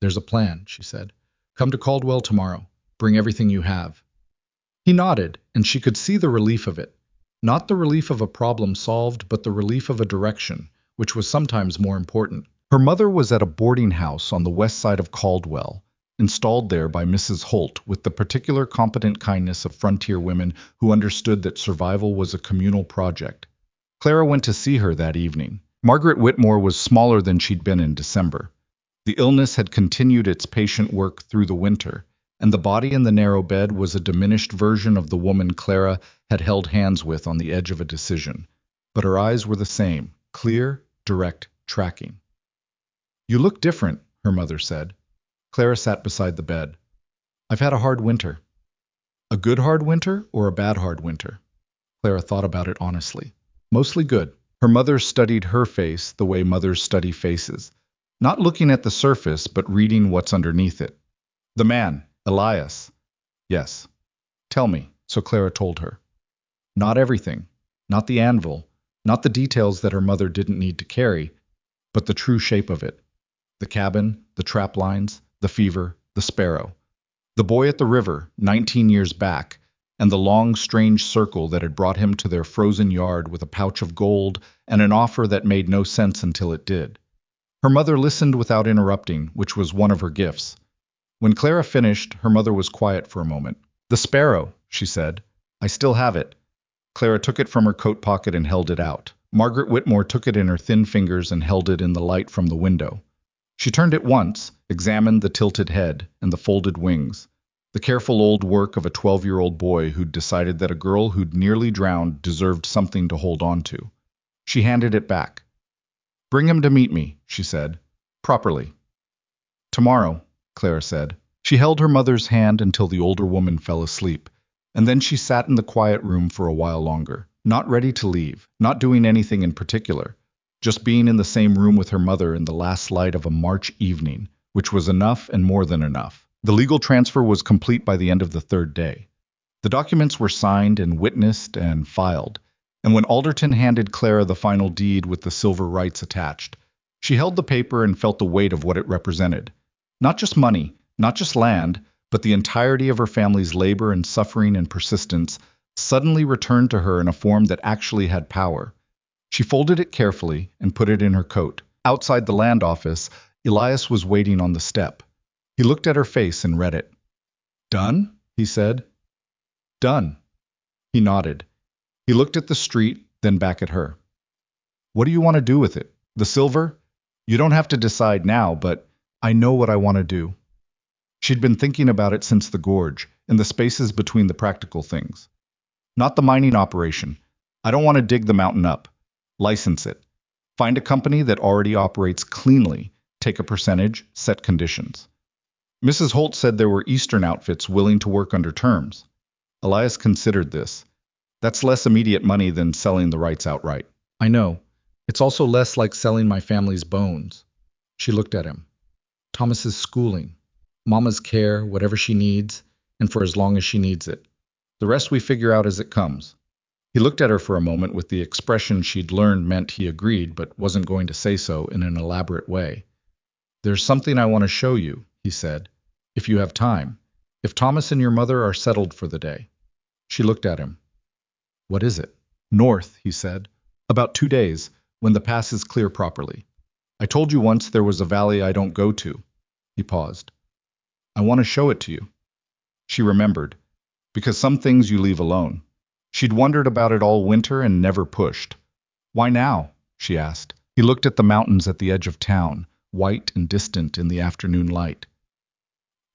"There's a plan," she said. "Come to Caldwell tomorrow. Bring everything you have." He nodded, and she could see the relief of it. Not the relief of a problem solved, but the relief of a direction, which was sometimes more important. Her mother was at a boarding house on the west side of Caldwell, installed there by Mrs. Holt with the particular competent kindness of frontier women who understood that survival was a communal project. Clara went to see her that evening. Margaret Whitmore was smaller than she'd been in December. The illness had continued its patient work through the winter, and the body in the narrow bed was a diminished version of the woman Clara had held hands with on the edge of a decision. But her eyes were the same, clear, direct, tracking. "You look different," her mother said. Clara sat beside the bed. "I've had a hard winter." "A good hard winter or a bad hard winter?" Clara thought about it honestly. "Mostly good." Her mother studied her face the way mothers study faces, not looking at the surface but reading what's underneath it. "The man, Elias." "Yes." "Tell me." So Clara told her. Not everything, not the anvil, not the details that her mother didn't need to carry, but the true shape of it. The cabin, the trap lines, the fever, the sparrow. The boy at the river, 19 years back, and the long, strange circle that had brought him to their frozen yard with a pouch of gold and an offer that made no sense until it did. Her mother listened without interrupting, which was one of her gifts. When Clara finished, her mother was quiet for a moment. "The sparrow," she said. "I still have it." Clara took it from her coat pocket and held it out. Margaret Whitmore took it in her thin fingers and held it in the light from the window. She turned it once, examined the tilted head and the folded wings, the careful old work of a 12-year-old boy who'd decided that a girl who'd nearly drowned deserved something to hold on to. She handed it back. "Bring him to meet me," she said. "Properly." "Tomorrow," Clara said. She held her mother's hand until the older woman fell asleep, and then she sat in the quiet room for a while longer, not ready to leave, not doing anything in particular, just being in the same room with her mother in the last light of a March evening, which was enough and more than enough. The legal transfer was complete by the end of the third day. The documents were signed and witnessed and filed, and when Alderton handed Clara the final deed with the silver rights attached, she held the paper and felt the weight of what it represented. Not just money, not just land, but the entirety of her family's labor and suffering and persistence suddenly returned to her in a form that actually had power. She folded it carefully and put it in her coat. Outside the land office, Elias was waiting on the step. He looked at her face and read it. "Done?" he said. "Done." He nodded. He looked at the street, then back at her. "What do you want to do with it? The silver? You don't have to decide now, but I know what I want to do." She'd been thinking about it since the gorge, in the spaces between the practical things. "Not the mining operation. I don't want to dig the mountain up. License it. Find a company that already operates cleanly, take a percentage, set conditions." Mrs. Holt said there were Eastern outfits willing to work under terms. Elias considered this. "That's less immediate money than selling the rights outright." "I know. It's also less like selling my family's bones." She looked at him. "Thomas's schooling. Mama's care, whatever she needs, and for as long as she needs it. The rest we figure out as it comes." He looked at her for a moment with the expression she'd learned meant he agreed but wasn't going to say so in an elaborate way. "There's something I want to show you," he said. If you have time. If Thomas and your mother are settled for the day. She looked at him. What is it? North, he said. About 2 days, when the pass is clear properly. I told you once there was a valley I don't go to. He paused. I want to show it to you. She remembered. Because some things you leave alone. She'd wondered about it all winter and never pushed. Why now? She asked. He looked at the mountains at the edge of town, white and distant in the afternoon light.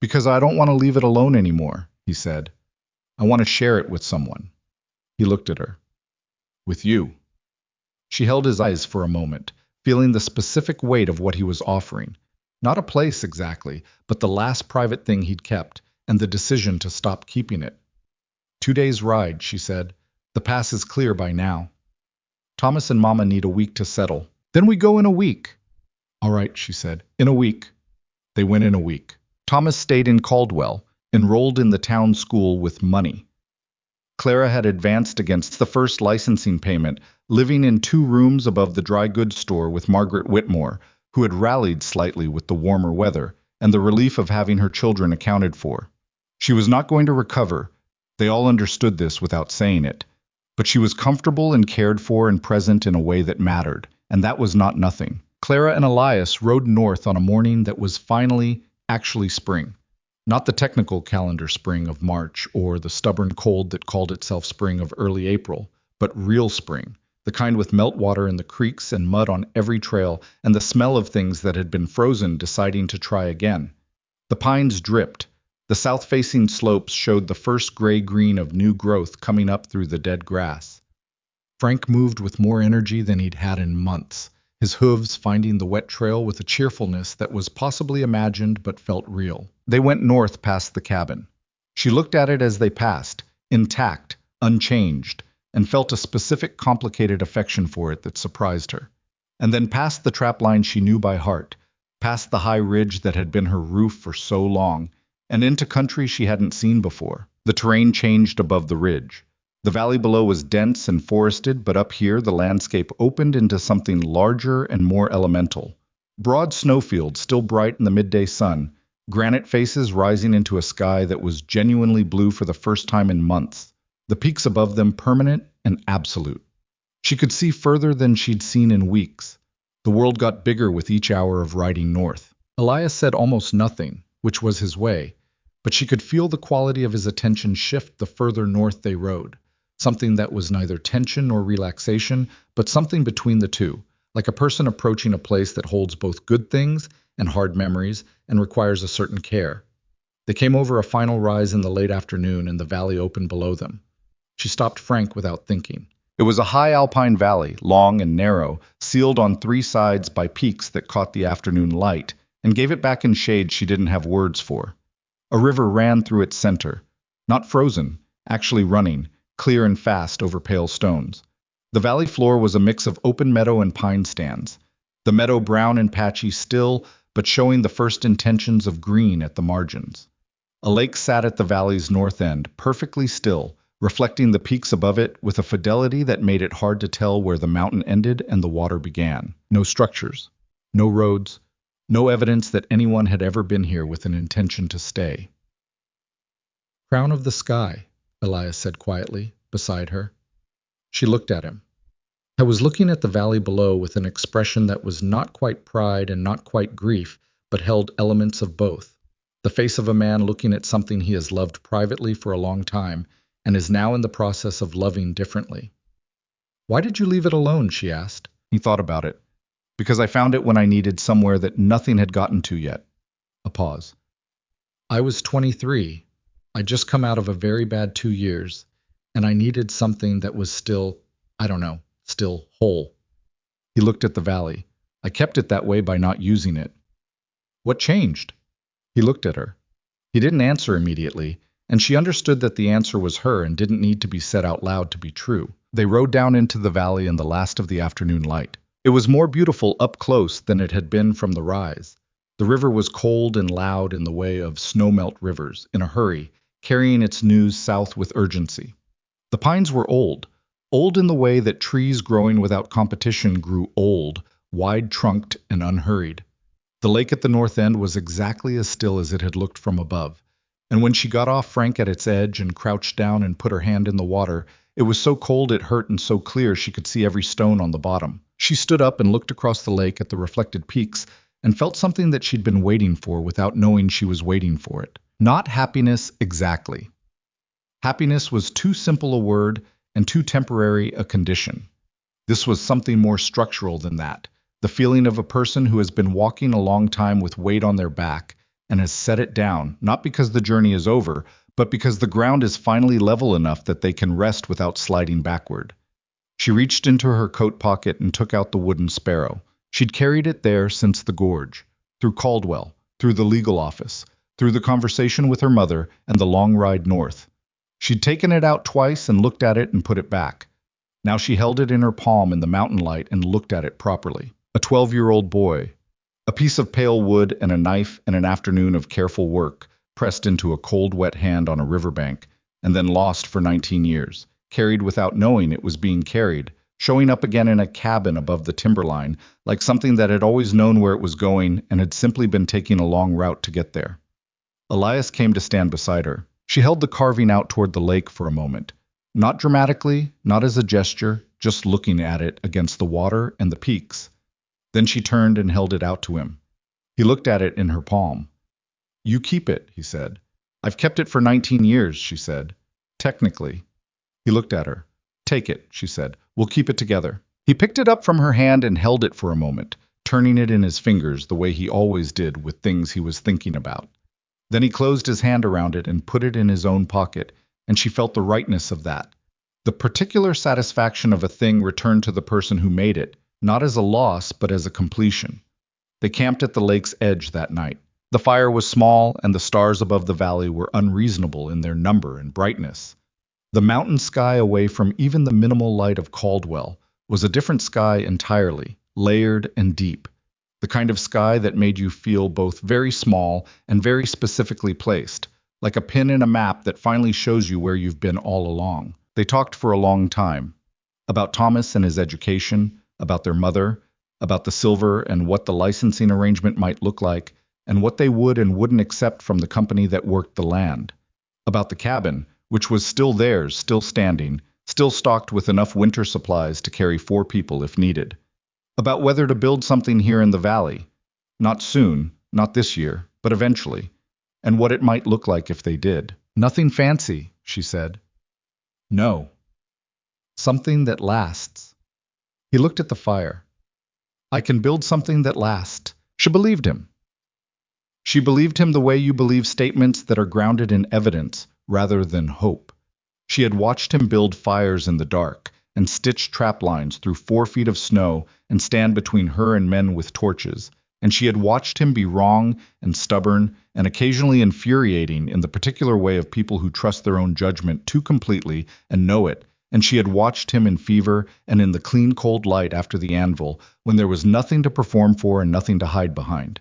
Because I don't want to leave it alone anymore, he said. I want to share it with someone. He looked at her. With you. She held his eyes for a moment, feeling the specific weight of what he was offering. Not a place exactly, but the last private thing he'd kept, and the decision to stop keeping it. 2 days' ride, she said. The pass is clear by now. Thomas and Mama need a week to settle. Then we go in a week. All right, she said. In a week. They went in a week. Thomas stayed in Caldwell, enrolled in the town school with money. Clara had advanced against the first licensing payment, living in 2 rooms above the dry goods store with Margaret Whitmore, who had rallied slightly with the warmer weather and the relief of having her children accounted for. She was not going to recover. They all understood this without saying it. But she was comfortable and cared for and present in a way that mattered, and that was not nothing. Clara and Elias rode north on a morning that was finally, actually spring. Not the technical calendar spring of March or the stubborn cold that called itself spring of early April, but real spring, the kind with meltwater in the creeks and mud on every trail and the smell of things that had been frozen deciding to try again. The pines dripped. The south-facing slopes showed the first gray-green of new growth coming up through the dead grass. Frank moved with more energy than he'd had in months, his hooves finding the wet trail with a cheerfulness that was possibly imagined but felt real. They went north past the cabin. She looked at it as they passed, intact, unchanged, and felt a specific complicated affection for it that surprised her. And then past the trapline she knew by heart, past the high ridge that had been her roof for so long, and into country she hadn't seen before. The terrain changed above the ridge. The valley below was dense and forested, but up here the landscape opened into something larger and more elemental. Broad snowfields still bright in the midday sun, granite faces rising into a sky that was genuinely blue for the first time in months, the peaks above them permanent and absolute. She could see further than she'd seen in weeks. The world got bigger with each hour of riding north. Elias said almost nothing, which was his way, but she could feel the quality of his attention shift the further north they rode, something that was neither tension nor relaxation, but something between the two, like a person approaching a place that holds both good things and hard memories and requires a certain care. They came over a final rise in the late afternoon and the valley opened below them. She stopped Frank without thinking. It was a high alpine valley, long and narrow, sealed on 3 sides by peaks that caught the afternoon light and gave it back in shade she didn't have words for. A river ran through its center, not frozen, actually running, clear and fast over pale stones. The valley floor was a mix of open meadow and pine stands, the meadow brown and patchy still, but showing the first intentions of green at the margins. A lake sat at the valley's north end, perfectly still, reflecting the peaks above it with a fidelity that made it hard to tell where the mountain ended and the water began. No structures, no roads, no evidence that anyone had ever been here with an intention to stay. Crown of the sky, Elias said quietly, beside her. She looked at him. I was looking at the valley below with an expression that was not quite pride and not quite grief, but held elements of both. The face of a man looking at something he has loved privately for a long time and is now in the process of loving differently. Why did you leave it alone? She asked. He thought about it. Because I found it when I needed somewhere that nothing had gotten to yet. A pause. I was 23. I'd just come out of a very bad 2 years, and I needed something that was still, still whole. He looked at the valley. I kept it that way by not using it. What changed? He looked at her. He didn't answer immediately, and she understood that the answer was her and didn't need to be said out loud to be true. They rode down into the valley in the last of the afternoon light. It was more beautiful up close than it had been from the rise. The river was cold and loud in the way of snowmelt rivers, in a hurry, carrying its news south with urgency. The pines were old in the way that trees growing without competition grew old, wide-trunked and unhurried. The lake at the north end was exactly as still as it had looked from above, and when she got off Frank at its edge and crouched down and put her hand in the water, it was so cold it hurt and so clear she could see every stone on the bottom. She stood up and looked across the lake at the reflected peaks and felt something that she'd been waiting for without knowing she was waiting for it. Not happiness exactly. Happiness was too simple a word and too temporary a condition. This was something more structural than that. The feeling of a person who has been walking a long time with weight on their back and has set it down, not because the journey is over, but because the ground is finally level enough that they can rest without sliding backward. She reached into her coat pocket and took out the wooden sparrow. She'd carried it there since the gorge, through Caldwell, through the legal office, through the conversation with her mother and the long ride north. She'd taken it out twice and looked at it and put it back. Now she held it in her palm in the mountain light and looked at it properly. A 12-year-old boy. A piece of pale wood and a knife and an afternoon of careful work, pressed into a cold, wet hand on a riverbank, and then lost for 19 years, carried without knowing it was being carried, showing up again in a cabin above the timberline, like something that had always known where it was going and had simply been taking a long route to get there. Elias came to stand beside her. She held the carving out toward the lake for a moment. Not dramatically, not as a gesture, just looking at it against the water and the peaks. Then she turned and held it out to him. He looked at it in her palm. "You keep it," he said. "I've kept it for 19 years, she said. "Technically." He looked at her. "Take it," she said. "We'll keep it together." He picked it up from her hand and held it for a moment, turning it in his fingers the way he always did with things he was thinking about. Then he closed his hand around it and put it in his own pocket, and she felt the rightness of that. The particular satisfaction of a thing returned to the person who made it, not as a loss, but as a completion. They camped at the lake's edge that night. The fire was small, and the stars above the valley were unreasonable in their number and brightness. The mountain sky away from even the minimal light of Caldwell was a different sky entirely, layered and deep. The kind of sky that made you feel both very small and very specifically placed, like a pin in a map that finally shows you where you've been all along. They talked for a long time. About Thomas and his education, about their mother, about the silver and what the licensing arrangement might look like, and what they would and wouldn't accept from the company that worked the land. About the cabin, which was still theirs, still standing, still stocked with enough winter supplies to carry 4 people if needed. About whether to build something here in the valley. Not soon, not this year, but eventually. And what it might look like if they did. "Nothing fancy," she said. "No. Something that lasts." He looked at the fire. "I can build something that lasts." She believed him. She believed him the way you believe statements that are grounded in evidence rather than hope. She had watched him build fires in the dark and stitch trap lines through 4 feet of snow and stand between her and men with torches, and she had watched him be wrong and stubborn and occasionally infuriating in the particular way of people who trust their own judgment too completely and know it, and she had watched him in fever and in the clean cold light after the anvil when there was nothing to perform for and nothing to hide behind.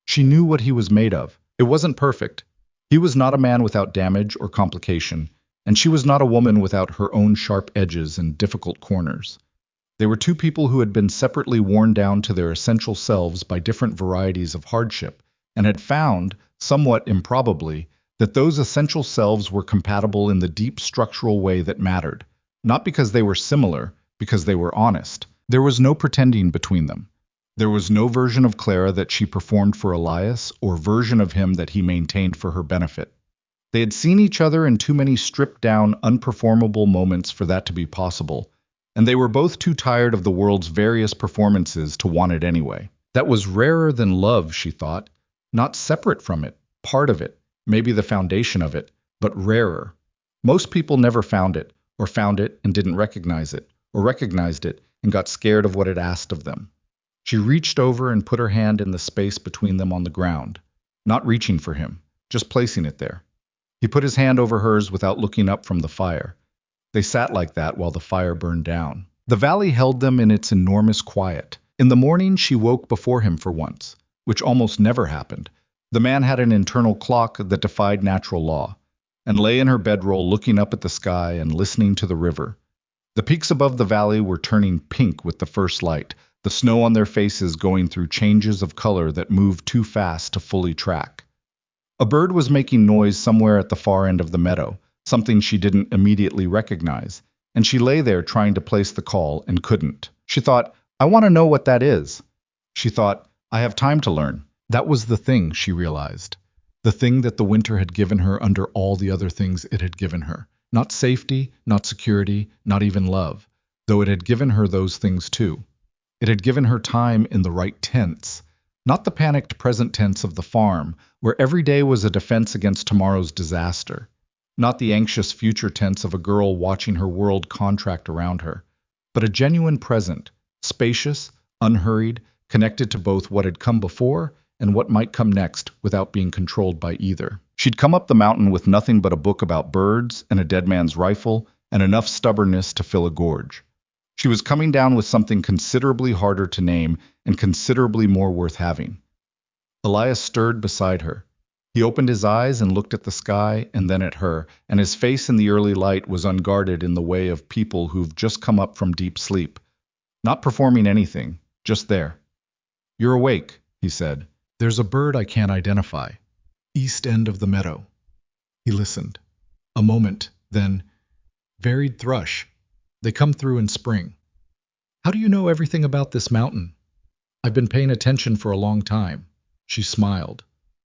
She knew what he was made of. It wasn't perfect. He was not a man without damage or complication, and she was not a woman without her own sharp edges and difficult corners. They were 2 people who had been separately worn down to their essential selves by different varieties of hardship, and had found, somewhat improbably, that those essential selves were compatible in the deep structural way that mattered, not because they were similar, because they were honest. There was no pretending between them. There was no version of Clara that she performed for Elias or version of him that he maintained for her benefit. They had seen each other in too many stripped-down, unperformable moments for that to be possible, and they were both too tired of the world's various performances to want it anyway. That was rarer than love, she thought, not separate from it, part of it, maybe the foundation of it, but rarer. Most people never found it and didn't recognize it, or recognized it and got scared of what it asked of them. She reached over and put her hand in the space between them on the ground, not reaching for him, just placing it there. He put his hand over hers without looking up from the fire. They sat like that while the fire burned down. The valley held them in its enormous quiet. In the morning she woke before him for once, which almost never happened. The man had an internal clock that defied natural law, and lay in her bedroll looking up at the sky and listening to the river. The peaks above the valley were turning pink with the first light, the snow on their faces going through changes of color that moved too fast to fully track. A bird was making noise somewhere at the far end of the meadow, something she didn't immediately recognize, and she lay there trying to place the call and couldn't. She thought, I want to know what that is. She thought, I have time to learn. That was the thing, she realized. The thing that the winter had given her under all the other things it had given her. Not safety, not security, not even love, though it had given her those things too. It had given her time in the right tense, not the panicked present tense of the farm, where every day was a defense against tomorrow's disaster, not the anxious future tense of a girl watching her world contract around her, but a genuine present, spacious, unhurried, connected to both what had come before and what might come next without being controlled by either. She'd come up the mountain with nothing but a book about birds and a dead man's rifle and enough stubbornness to fill a gorge. She was coming down with something considerably harder to name and considerably more worth having. Elias stirred beside her. He opened his eyes and looked at the sky and then at her, and his face in the early light was unguarded in the way of people who've just come up from deep sleep. Not performing anything, just there. You're awake, he said. There's a bird I can't identify. East end of the meadow. He listened. A moment, then, varied thrush. They come through in spring. How do you know everything about this mountain? I've been paying attention for a long time. She smiled.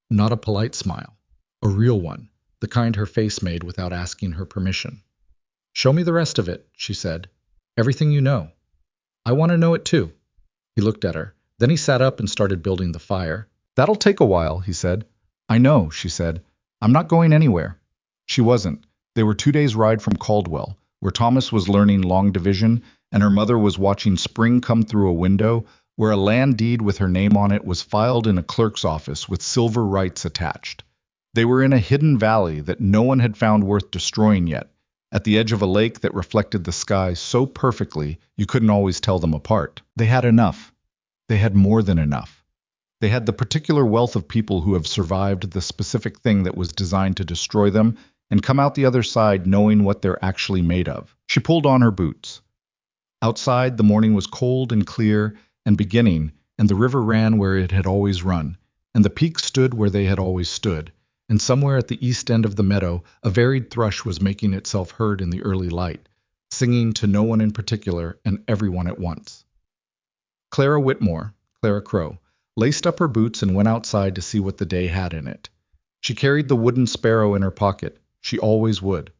Not a polite smile. A real one, the kind her face made without asking her permission. Show me the rest of it, she said. Everything you know. I want to know it too. He looked at her. Then he sat up and started building the fire. That'll take a while, he said. I know, she said. I'm not going anywhere. She wasn't. They were 2 days' ride from Caldwell, where Thomas was learning long division, and her mother was watching spring come through a window where a land deed with her name on it was filed in a clerk's office with silver rights attached. They were in a hidden valley that no one had found worth destroying yet, at the edge of a lake that reflected the sky so perfectly you couldn't always tell them apart. They had enough. They had more than enough. They had the particular wealth of people who have survived the specific thing that was designed to destroy them and come out the other side knowing what they're actually made of. She pulled on her boots. Outside, the morning was cold and clear and beginning, and the river ran where it had always run, and the peaks stood where they had always stood, and somewhere at the east end of the meadow, a varied thrush was making itself heard in the early light, singing to no one in particular and everyone at once. Clara Whitmore, Clara Crow, laced up her boots and went outside to see what the day had in it. She carried the wooden sparrow in her pocket. She always would.